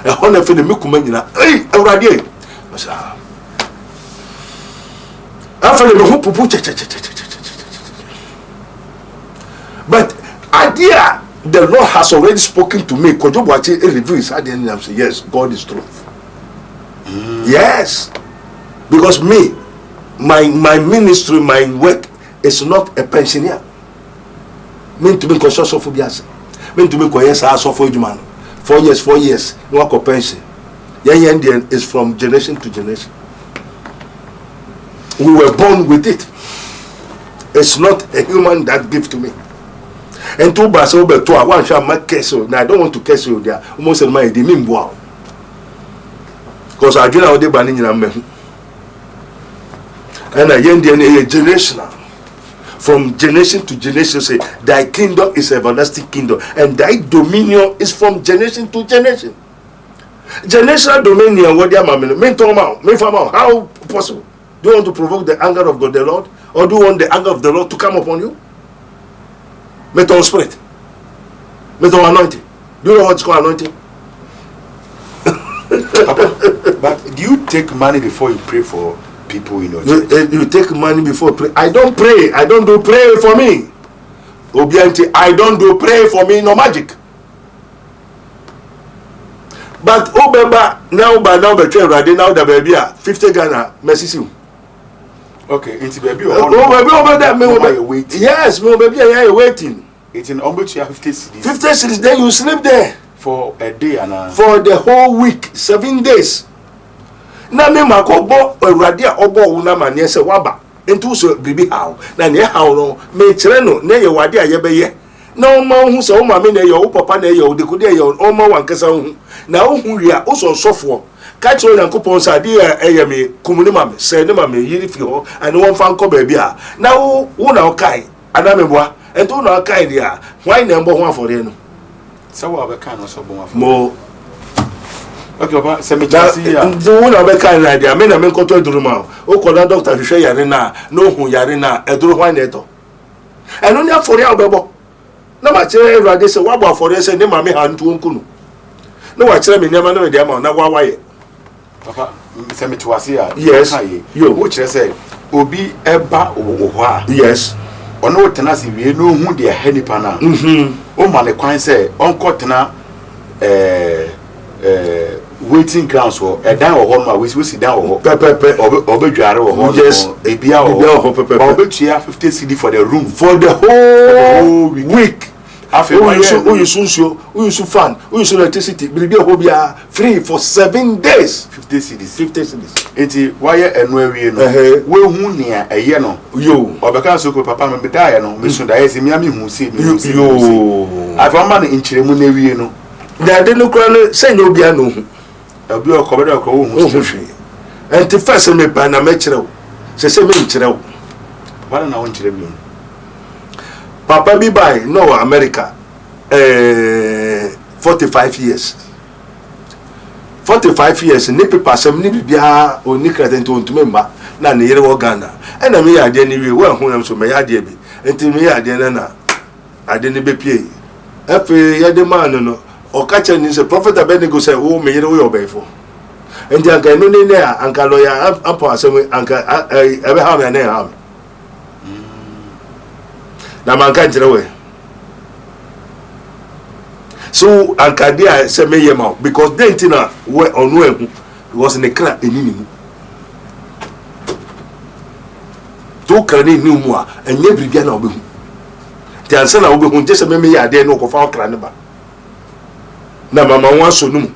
[SPEAKER 1] And honor for the Mikumena, hey, already. But idea. The Lord has already spoken to me. Kodwo Boakye reveals at the end and say, yes, God is truth. Yes. Because me, my ministry, my work is not a pensioner. Mean to be conscious of Bias. Mean to be conscious of Ujman. 4 years, no one pension. Young Indian is from generation to generation. We were born with it. It's not a human that gives to me. And two bars over to one shall make case. Now I don't want to curse you there. Almost in my demon wow. Because I do not banning in a man. And I end a generational. From generation to generation, say, thy kingdom is everlasting kingdom, and thy dominion is from generation to generation. Generational dominion, what they are, how possible? Do you want to provoke the anger of God the Lord? Or do you want the anger of the Lord to come upon you? Metal spirit, metal anointing. Do you know what's called anointing?
[SPEAKER 2] But do you take money before you pray for people in your church?
[SPEAKER 1] You take money before pray. I don't pray. I don't do pray for me. Obianti, I don't do pray for me. No magic. But Obeba now the now the baby 50 Ghana mercy.
[SPEAKER 2] Okay, it's baby
[SPEAKER 1] over there.
[SPEAKER 2] Waiting.
[SPEAKER 1] Yes, my baby, I am waiting.
[SPEAKER 2] It's in almost 50 cities.
[SPEAKER 1] 50 cities, then you sleep there
[SPEAKER 2] for a day and
[SPEAKER 1] for the whole week, 7 days. Na me makobo radia obo una mane se waba into so bibi how na ne how no me kire no na ye wade aye beye na o ma hu se o ma me na ye o papa na ye o de kudi ye o ma wankasa hu na o hu ria o so sofo ka kire Nyankopon sa de eye me kumuni ma me se ne ma me yiri fi ho ani won fa nko ba bia na wo na o kai ana me boa ento na o kai dia why na mbo ho afore no
[SPEAKER 2] se wo be kan no so bo afore
[SPEAKER 1] mo.
[SPEAKER 2] Okay, Papa, se me chasi ya.
[SPEAKER 1] Ndu na be kan na dia, me na me nkoto eduru ma. O ko na doctor hwehwe yare na, no hu yare na, eduru hwan na eto. Eno ni afori a obebo. Na ma kire Ewurade se wabo afori se ne ma me ha ntu onku no. Na wa kire me nyama na me dia ma na wa waye.
[SPEAKER 2] Papa, se me chasi ya.
[SPEAKER 1] Yes.
[SPEAKER 2] Yo, wo kire se obi eba wo a.
[SPEAKER 1] Yes.
[SPEAKER 2] Ono tena se wie no hu de ha nipa na. O ma ne kwan se onko tena waiting grounds or a down or home, we sit down or obedware or
[SPEAKER 1] yes,
[SPEAKER 2] ebia or 50 CD for the room
[SPEAKER 1] for the whole week.
[SPEAKER 2] You
[SPEAKER 1] use fan, we use electricity, will free for 7 days.
[SPEAKER 2] 50 CDs.
[SPEAKER 1] 50 CDs.
[SPEAKER 2] It's why and where we know. We who near a yeno. You or because you papa me die no, Miss Dias, Miami who see you. I found money in Chilemunary, no.
[SPEAKER 1] They didn't cry, say no piano.
[SPEAKER 2] I'll be a cover of home.
[SPEAKER 1] And to first me panametro, say me chiro.
[SPEAKER 2] What an hour in
[SPEAKER 1] Papa be by no America 45 years. 45 years ni people some ni bia oni kraten to member na ne yere wo Ghana. E na me ya de ni wi wo hu am so me ya de bi. Enti me ya de na ade ni be pie. Efe ya de man no o ka che ni se prophet Abednego say wo me yere wo yo befo. Enti anka no ni na anka lawyer ampo asem anka ebe ha me na ha. Na manka ntirewe so ankadia say me yema because Didnt na we onu ehu was in the cra enini mu to kra ni mu a enye bribia na obehu ti ansa na obehu je say me ya de no ko fa kra ne ba na mama wan so num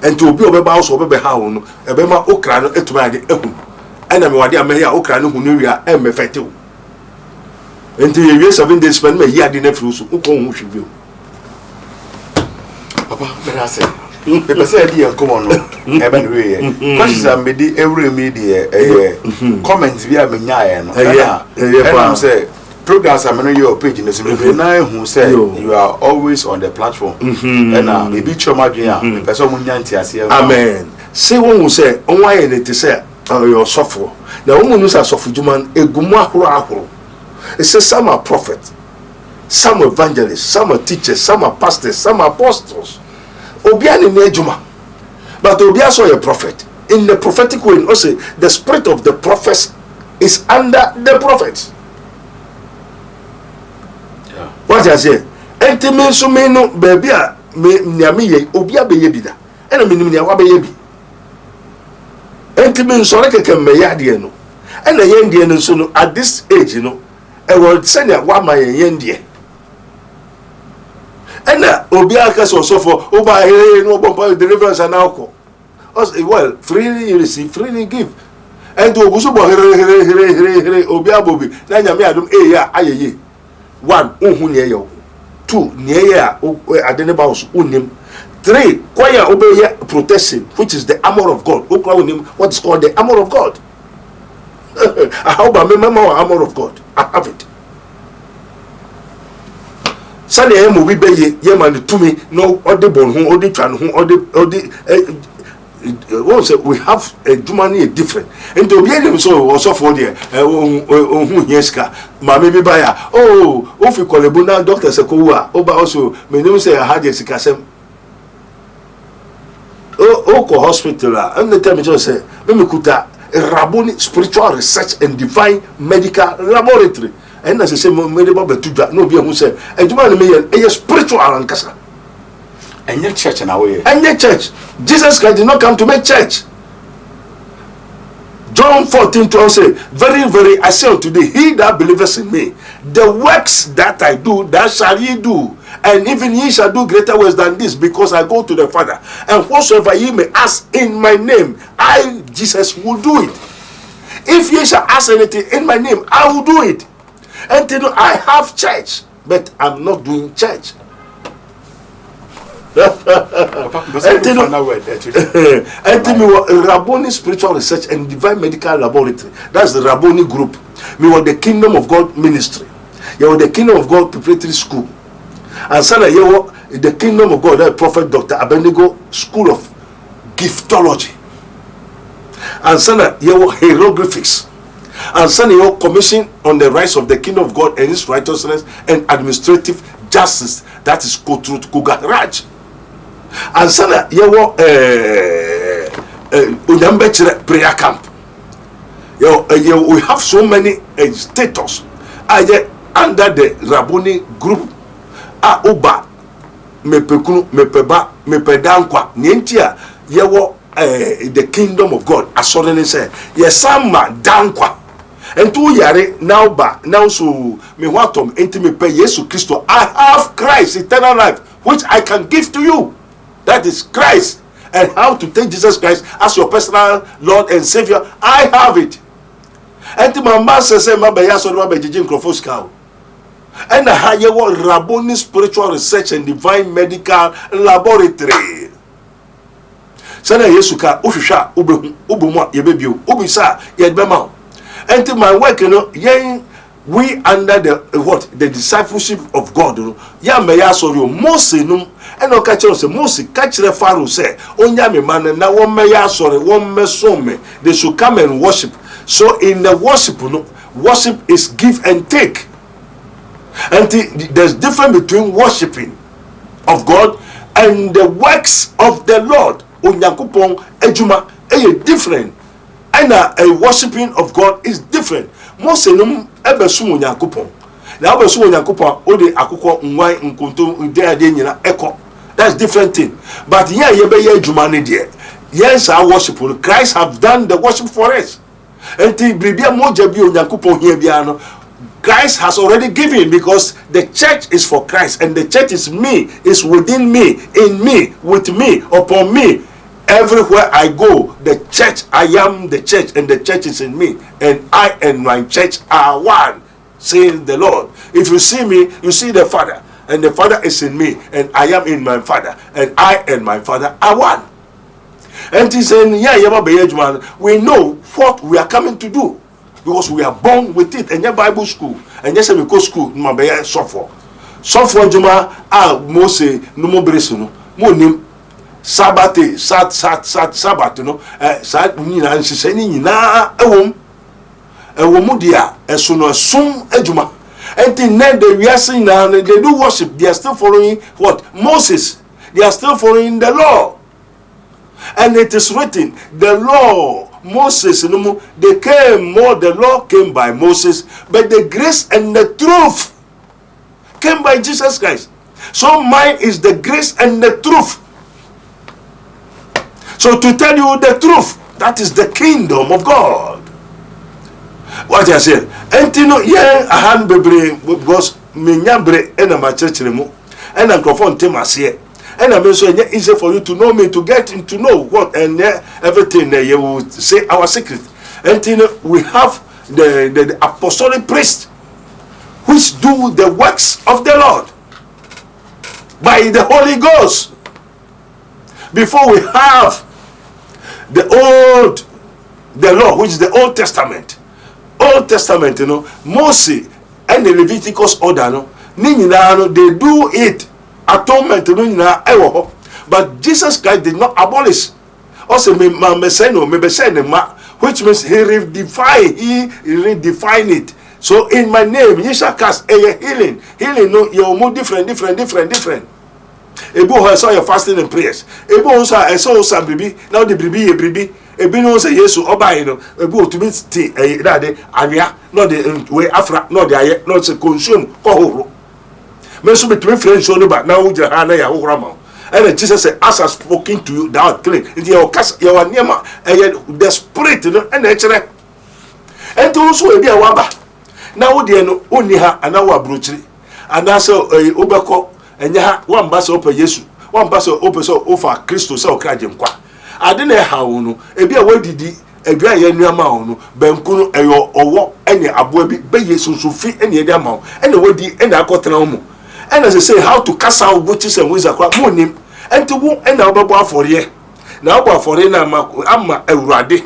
[SPEAKER 1] enti obi obeba so obebe ha wo no ebe ma okra no etuma de ehu ana me wade amaya okra no hu no wi a emefete wo enti ye 7 days spend me ya de na fru so uko hu hwibio
[SPEAKER 2] papa better say people say dey come on no e be no we questions am be di every media comments bi am nya no and am say programs am no your page no so me na hu say you are always on the platform and e bi choma dwen a person mo nya ntiase
[SPEAKER 1] amen say won hu say onwa ye ne te say your sofo na won mu say sofo juman egumu ahoro it says some are prophets, some are evangelists, some are teachers, some are pastors, some are apostles. Obiani nejuma. But Obia saw a prophet. In the prophetic way, also the spirit of the prophets is under the prophets.
[SPEAKER 2] Yeah.
[SPEAKER 1] What I say? Enti me so me no baby a me nyame ye obia be ye bi da. Ena me nim nya wa be ye bi. Enti me so rekeke me ya de no. Ena ye ndie no so no at this age no e will send ya wa ma ye ndie. Ena obi aka so for oba here no bomba deliverance and alcohol. Well, freely you receive, freely give. And to obuso bo here obi abobi na nyame adom ya ayeye. 1 ohun ye yo. 2 niye a adene ba so unim. 3 kwaya obey protection, which is the armor of God. What is called the armor of God. How about me armor of God? I have it. Sunday emu bi beye ye man to me no ode bon ho ode twan ho ode once we have a jumani different and to be able so also for there ohun yeska ma me bi baya o fi kolebo na doctor sekowu a o ba also me name say I had yeska sem ko hospital and the time just say me kuta Raboni spiritual research and divine medical laboratory. And as I say, no be who say, and you want me a spiritual ankasa.
[SPEAKER 2] And your church and away.
[SPEAKER 1] And your church. Jesus Christ did not come to make church. John 14:12 say, very, very, I say unto thee, he that believeth in me, the works that I do, that shall ye do. And even ye shall do greater works than this, because I go to the Father. And whatsoever ye may ask in my name, I, Jesus, will do it. If ye shall ask anything in my name, I will do it. And you know, I have church, but I'm not doing church. Rabboni Spiritual Research and Divine Medical Laboratory. That's the Rabboni group. We were the Kingdom of God Ministry. You were the Kingdom of God Preparatory School. And Sana, you were the Kingdom of God, the Prophet Dr. Abednego School of Giftology. And Sana, you were Hieroglyphics. And Sana, you were Commission on the Rights of the Kingdom of God and His Righteousness and Administrative Justice. That is Kodwo Kugaraj. And Sana, you were prayer camp. We have so many status under the Rabboni group. Oba mepekunu mepeba mepedankwa nentia yewo the kingdom of God asore say yesama dankwa ento yare now ba now so me watom enti mepe Yesu Kristo. I have Christ eternal life which I can give to you. That is Christ. And how to take Jesus Christ as your personal Lord and Savior, I have it. Enti my master say ma be yaso ma be jiji microphone cow. And a higher Rabboni spiritual research and divine medical laboratory. Sana Yesu ka uhwehwa ubumwa yebebio ubisa yedbema. And my work we under the what the discipleship of God ya me ya sorry Moses num and o ka say Moses ka kire Pharaoh say onya me man na won me ya sorry won me so me they should come and worship. So in the worship worship is give and take. And there's difference between worshiping of God and the works of the Lord. Onyankopon ejuma different. And a worshiping of God is different. Most enum ebesu onyankopon. Na obesu onyankopon o de akoko nwan nkonto ide nyina eko. That's different thing. But here yebe ye ejuma ne de. Yes, our worship. Christ have done the worship for us. And the bribia moja bi onyankopon here bia no Christ has already given, because the church is for Christ and the church is me, is within me, in me, with me, upon me. Everywhere I go, the church, I am the church and the church is in me, and I and my church are one, saying the Lord. If you see me, you see the Father, and the Father is in me, and I am in my Father, and I and my Father are one. And he's saying, we know what we are coming to do, because we are born with it. And your Bible school, and yes, we go school, Mabaya software Juma, Mose, no more Bresuno, Monim, Sabate, Sabat, Sat Nina, and she said, Na, a womudia, as soon as soon Ejuma. And then they are saying now, they do worship, they are still following what? Moses, they are still following the law. And it is written, the law. Moses, they came more, the law came by Moses, but the grace and the truth came by Jesus Christ. So mine is the grace and the truth. So to tell you the truth, that is the kingdom of God. What I say, and you know, yeah, I hand bebre because me nyabre and my church remo, and I'm confront him as here. And I mean, so it's easy for you to know me, to get to know what and everything that you will say our secret. And you know, we have the apostolic priest which do the works of the Lord by the Holy Ghost. Before we have the law, which is the Old Testament. Old Testament, you know, Moses and the Leviticus order, no, they do it. Atonement, but Jesus Christ did not abolish. Also, which means he redefined it. So in my name, ye shall cast a healing. Healing, no, you're more different. Ebo saw your fasting and prayers. Ebo saw some baby. Now the baby. Ebi no say Yesu oba no. Ebo to be tea that day. Ania, not the way Afra, not the aye, not to consume. So between friends only, but now we are na ya urama. And Jesus said, as I spoken to you, thou art clean. In your cast your nema, and the spirit, and nature. And to also be a waba. Now they no only ha and our brutally. And that's a obako, and ya one bass over Yesu, one bass over so over Christus or Krajim qua. I didn't know how no, a be a way did a dry amount, Benkuno, or what any abuebi, be Yesu, so fit any amount, and the way the end I got no. And as I say, how to cast out witches and wizards, and to woo and now for ye. Now, for ye, I'm a radi.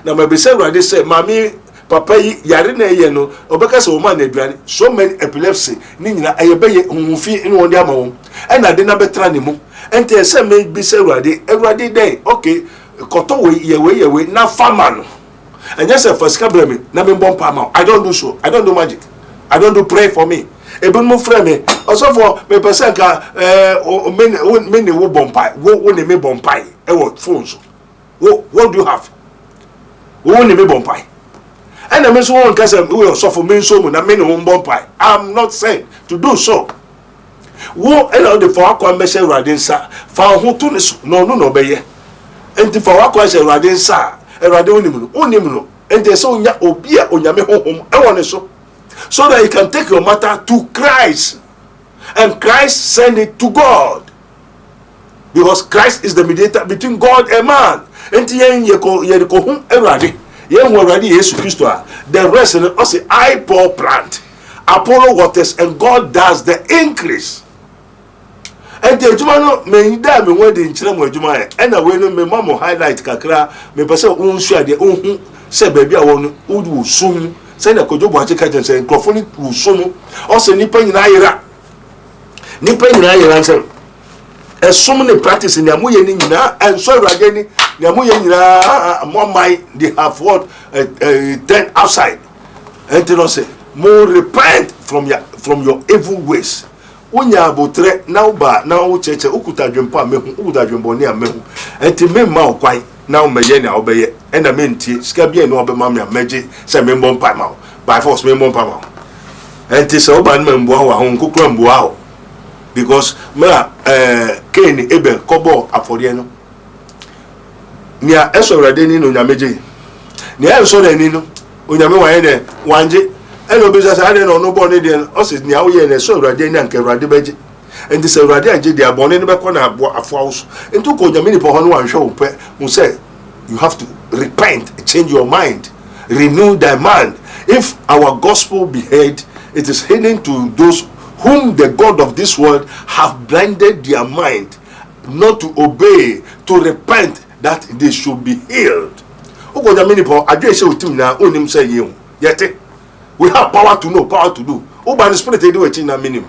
[SPEAKER 1] Now, my beside radi said, Mammy, Papa, Yarina, yeno, or because of man, so many epilepsy, Nina, I obey Mufi in one yamo, and I did not better anymore. And they say, may be say radi every day. Okay, Kodwo, ye way, now farman. And just a first cabrami, Namin Bompama. I don't do so. I don't do magic. I don't do pray for me. Even more friendly. Also for me person many wo bompai. Wo ne me bompai. What phones? What do you have? Wo ne me bompai. And I mean so one can say we also for me so na me no bompai. I'm not saying to do so. wo ena de fa akwa meshe urade nsa fa ho to ne so no obeye enti fa akwa she urade nsa urade onim no enti so onya obi a onyame honhom e won so that you can take your matter to Christ and Christ send it to God, because Christ is the mediator between God and man. Enti ye ko hum urade ye ho urade Yesu Christo a the rest no say I Paul plant, Apollo waters, and God does the increase. And the Jumano may die me when the inchram with Juma, and I will me mamma highlight Kakra, me person won't share the own say baby I want Udu soon, send a Kodwo and say Crofoni will soon, also Nippon in Ira. Nippon in Ira answer. As so many practice in Yamuyanina, and so again, Yamuyanina, more my they have what 10 outside. And they say, more repent from your evil ways. Unya botre now ba now cheche ukuta dwempa mehu ukuta dwemboni amehu enti memma okwai now meye na obeye ena menti sika bia no obema me ameje se membo mpa ma by force membo mpa ma enti se oba na mbo wa ho nkukura mbo ha because me Cain Abel kobo afori no nia eso rade ni no nyameje nia eso re ni no onyame wan ye wanje eno bisa sa ade no bone de o se nia wo ye na so urade ni anke urade beje enti se urade anje de abone ne be ko na abo afuaus enti ko nyame ni po ho no wan hwe wo pe mu say you have to repent, change your mind, renew thy mind. If our gospel be heard, it is hidden to those whom the God of this world have blinded their mind not to obey, to repent, that they should be healed. Oko nyame ni po adwe se otim na onim say ye yete. We have power to know, power to do. Oba the spirit dey we chin na minimum.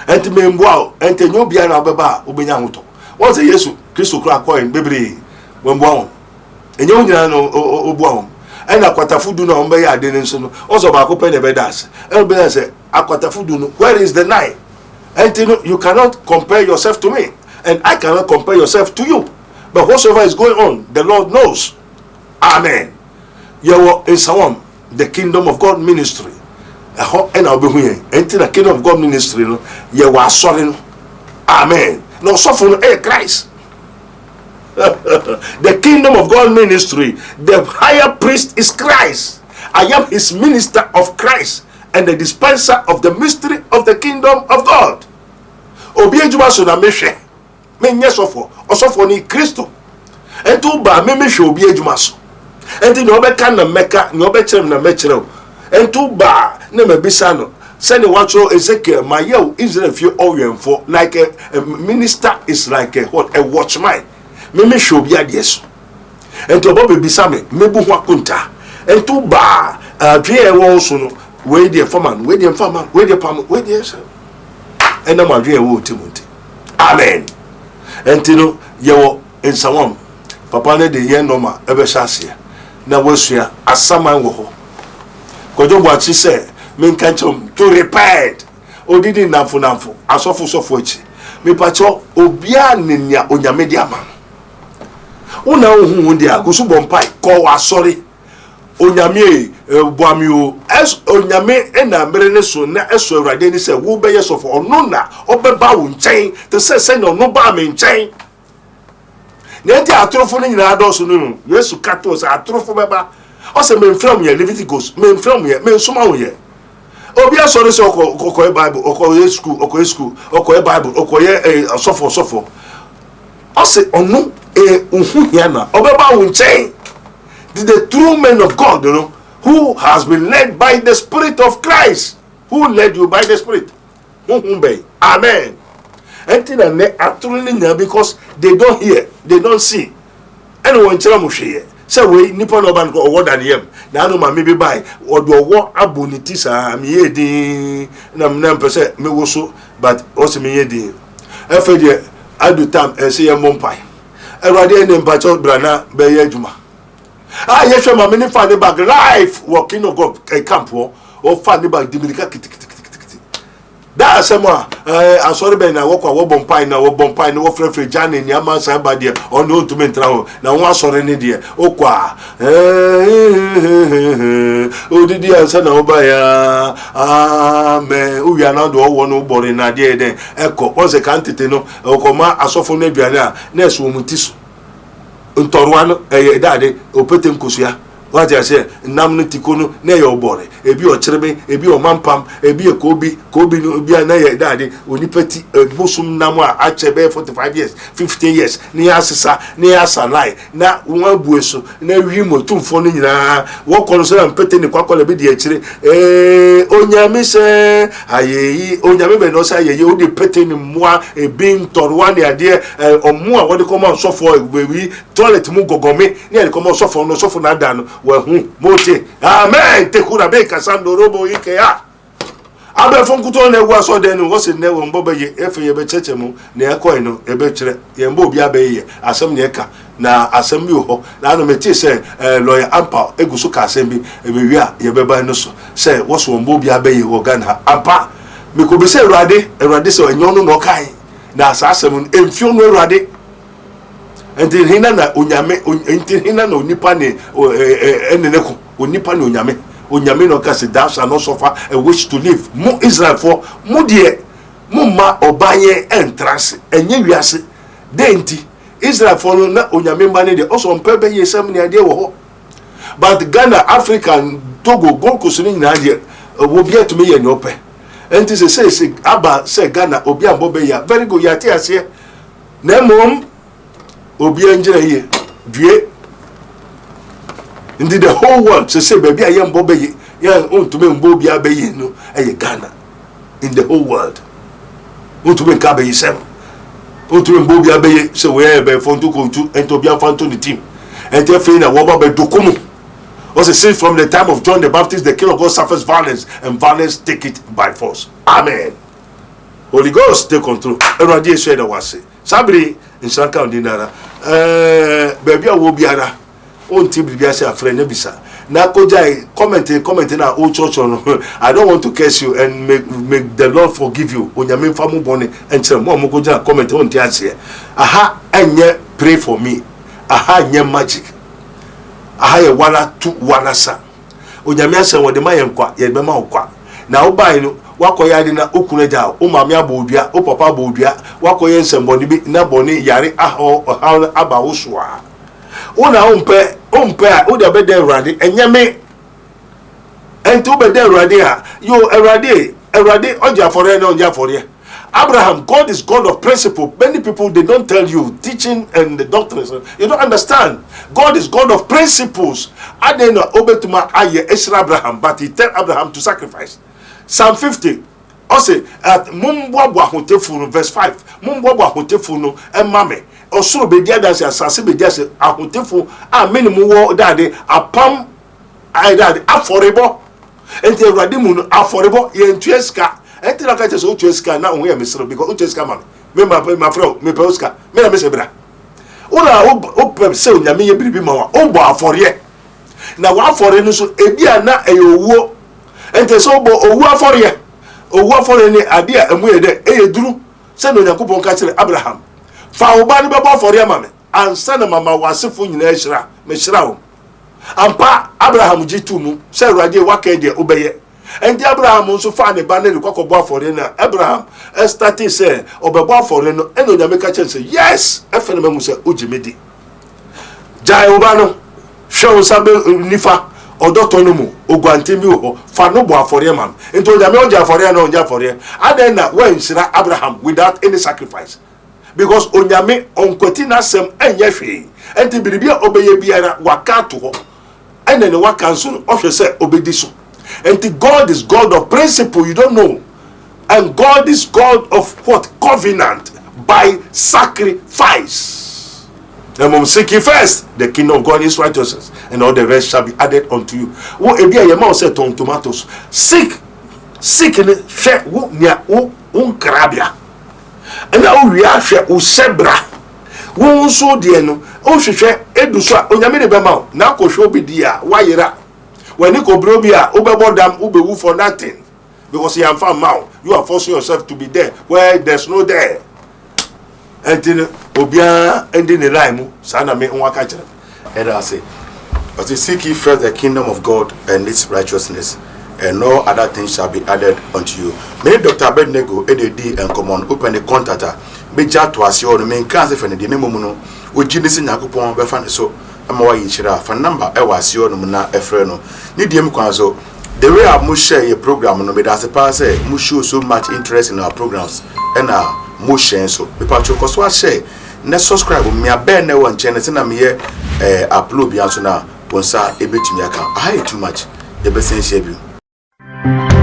[SPEAKER 1] Enti memboa, enti nyo bia na obeba obenya hoto. Won say Yesu Kristo kra coin bebre memboa. Enyo nyina no oboa. And akwatafudu no ombe ya ade nso no. Ozo ba ko pe ne bedas. El be say akwatafudu no, where is the nine? Enti no, you cannot compare yourself to me, and I cannot compare yourself to you. But whatsoever is going on, the Lord knows. Amen. You in someone the Kingdom of God ministry. And I'll be here. Enter the Kingdom of God ministry. You are sorry. Amen. No suffering, Christ. The Kingdom of God ministry. The higher priest is Christ. I am his minister of Christ and the dispenser of the mystery of the Kingdom of God. Obiejuma so na mehwe. Me nye sofo. Osofo ni Kristo. Entu ba me mehwe obiejuma so. Enti no be kan na meka, no be kyerem na mekyerew. Entu ba na mabisa no. Send watcho Ezekiel my yo Israel few owenfo like a minister is like a what a watchman. Me show be adeso. Entu obo be bisa me mebu ho akonta. Entu ba twe e wo so no we dey farmer, we dey farmer, we dey palm, we dey so. Ena ma dwe e wo timonti. Amen. Enti no yewo ensawam. Papa ne de ye normal ebe hyasia. Na wasua asaman wo ho. Kodwo Boakye say men kanchom to repent. Odidi namfo asofo echi. Me pacho obia nenya onyame di ama. Una ohun ndi agosu bompai ko wa sorry. Onyame boami o es onyame ena mere ne so na eso awrade ni say wo be yesofo ono na obeba wo nchen te se no ba me nchen. Nenti atrofo ni nyina adoso no Yesu kato se atrofo beba o se menfram ye Leviticus menfram ye mensoma wo ye obi asore se okoye Bible okoye school okoye Bible okoye sofo o se onu unhu hia na obeba wo nchen. The true men of God, you know, who has been led by the Spirit of Christ, who led you by the Spirit. Amen. Because they don't hear, they don't see. Anyone tell them say we nipa no ban ko than him. Na no ma me be buy or do wo aboniti sa me yedi na me pese me wo so but also me yedi. Efe de adu tam say yam mpai. Erade ne mpacho brana be ye adwuma. Yes, my many family back life working of God a camp or family back Dominica. da asema asori be na wokwa wo bompai na wo bompai no wo frefre jane ni ama sa ba de ono ntumi ntra ho na wo asori ni de okwa odidi ansa na wo ba ya amen uya na do wo no bori na de de eko o se kan tete no okoma asofo na aduane a na eso mutiso ntorwa no dade opete nkosia what I say, Namno Tikono, ne your body, a be or cherebe, a be or mampam, a be a Kobe no be a nay daddy, unipeti, a bosom namwa, achebe 45 years, 15 years, near Sissa, near Sanai, na one bueso, ne rimo, 2 phone, walk on and petting the quackle be the chere, Onyamise, aye, Onyame no say, you the petting moi, a being torwani idea, or more what they come out so for, we toilet mugogome, near the common sofa, no sofa nadano. Mote amen te kura be kasando robo ike ya abe fonkuto na egwa so den wo se ne wo mbobe ye efe ye be cheche mu na ekoi no ebe kire ye mbo obi abe ye asem ne eka na asem bi ho na no meti se lawyer ampa eguso ka asem bi ebe wi a ye be ba no so se wo so mbo obi abe ye organ ha ampa me ko be se erade se onyo no no kai na asem emfio no erade enti hina na onyame enti hina na onipa ne eneneko onipa ne onyame no ka se thou shall not suffer a wish to live mo Israel for mo de mo ma obaye entrance enye wiase denti Israel for na onyame mba ne de also mpebe yesam ne ade wo ho but Ghana African Togo Gold Coast ni na de wo bia to me ye ne ope enti se aba se Ghana obi ambobe ya very good ya ti ase na mom obi enjira here due indeed the whole world say baby I am bobe ya ontume mbo bia be ye no eye Ghana in the whole world ontume ka be yesem ontume mbo bia be ye se we be fontu ko tu ento bia fanto the team ento fe na wo ba be dokumu also since from the time of John the Baptist the king of God suffers violence and violence take it by force. Amen. Holy Ghost take control. Eradi share the wase sabri inshanka ndinara baby awo biara on tibri bia say afre na bisa na koja comment na o church on I don't want to curse you and make the Lord forgive you onyame famu bone enche mo koja comment on tiase aha enye pray for me aha enye magic aha ye wala tu wala sa onyame ase wo de ma ye nkwa ye be ma okwa na wo bai no wakoya de na okunu ja o mame abodua o papa abodua wakoye nsemboni bi na boni yare aho aba wo soa una ompe o de be de urade enyeme ento be de urade a yo urade oja fore na oja fore Abraham, God is God of principle. Many people, they don't tell you teaching and the doctrines. You don't understand. God is God of principles. I didn't know Obetuma aye Esra Abraham, but he tell Abraham to sacrifice. Psalm 50. Also, at Mumbwa Hotefu, verse 5. Mumbwa Hotefu no emame. Also be dia dance asase be dia se ahotefu a minimum wo dade apam ai dade affordable. Enti Awurade mu no affordable ye ntueska. Enti na ka tese otueska na ho ye mesro because otueska ma me ma fro me pe oska me na me se bra. Una o se onyame ye biribi ma wa o bo afore. Na wa afore no so ebia na eyowuo. Enti so bo owu afore. Owu afore ni ade a emu ye de eyeduru se no Yakobon ka kire Abraham. Fa oba ni bebo afore ma me ansa na mama wasefo nyina ehira me hira wo. Ampa Abraham jitu mu se Awurade waka de obeye. Endi Abraham nso fa ne ba ne kokobo afore na Abraham started say obebo afore no eno nyame ka kire say yes efene mamu say ojimedi. Jai oba no hwe sabe nifa odoto no mu ogwantemi ho fa no bo afore ma ento nyame oja afore na onja afore aden na when shira Abraham without any sacrifice because onyame onkwati na sem enye hwe enti biribia obeye biara wakato ho ene ne wakanso no ohwe se obedi so enti God is God of principle you don't know and God is God of what covenant by sacrifice. Seek ye first the kingdom of God is righteousness, and all the rest shall be added unto you. Wo ebia ye ma say tomatoes. Seek ne hwe wo nia wo nkrabia. Ena wo wi ahwe wo sebra. Wo nso de no o hwehwe eduso a onyame de bema na akohwe obi dia wayera. Wani ko bro bi a wo bebo dam wo bewu for nothing. because you are found now. You are forcing yourself to be there where there's no there. And then obia ending the line sana me nwa ka kire.
[SPEAKER 2] And I say, as you seek ye first the kingdom of God and its righteousness, and no other things shall be added unto you. Many Dr. Abednego, ADD and common open the contact. Beja to us your main cancer for the Nemono, which Jinis in Yakupon Befan so. Amawa Yichira, for number I was your Numana Efreno. Nidium Quanzo. The way I must share your program, no, but as a pass, must show so much interest in our programs and our must share so. Because you cost what share. Next subscribe me a bear no one channel and I'm here upload Biansona once I able to me account. I hate too much. The best thing you.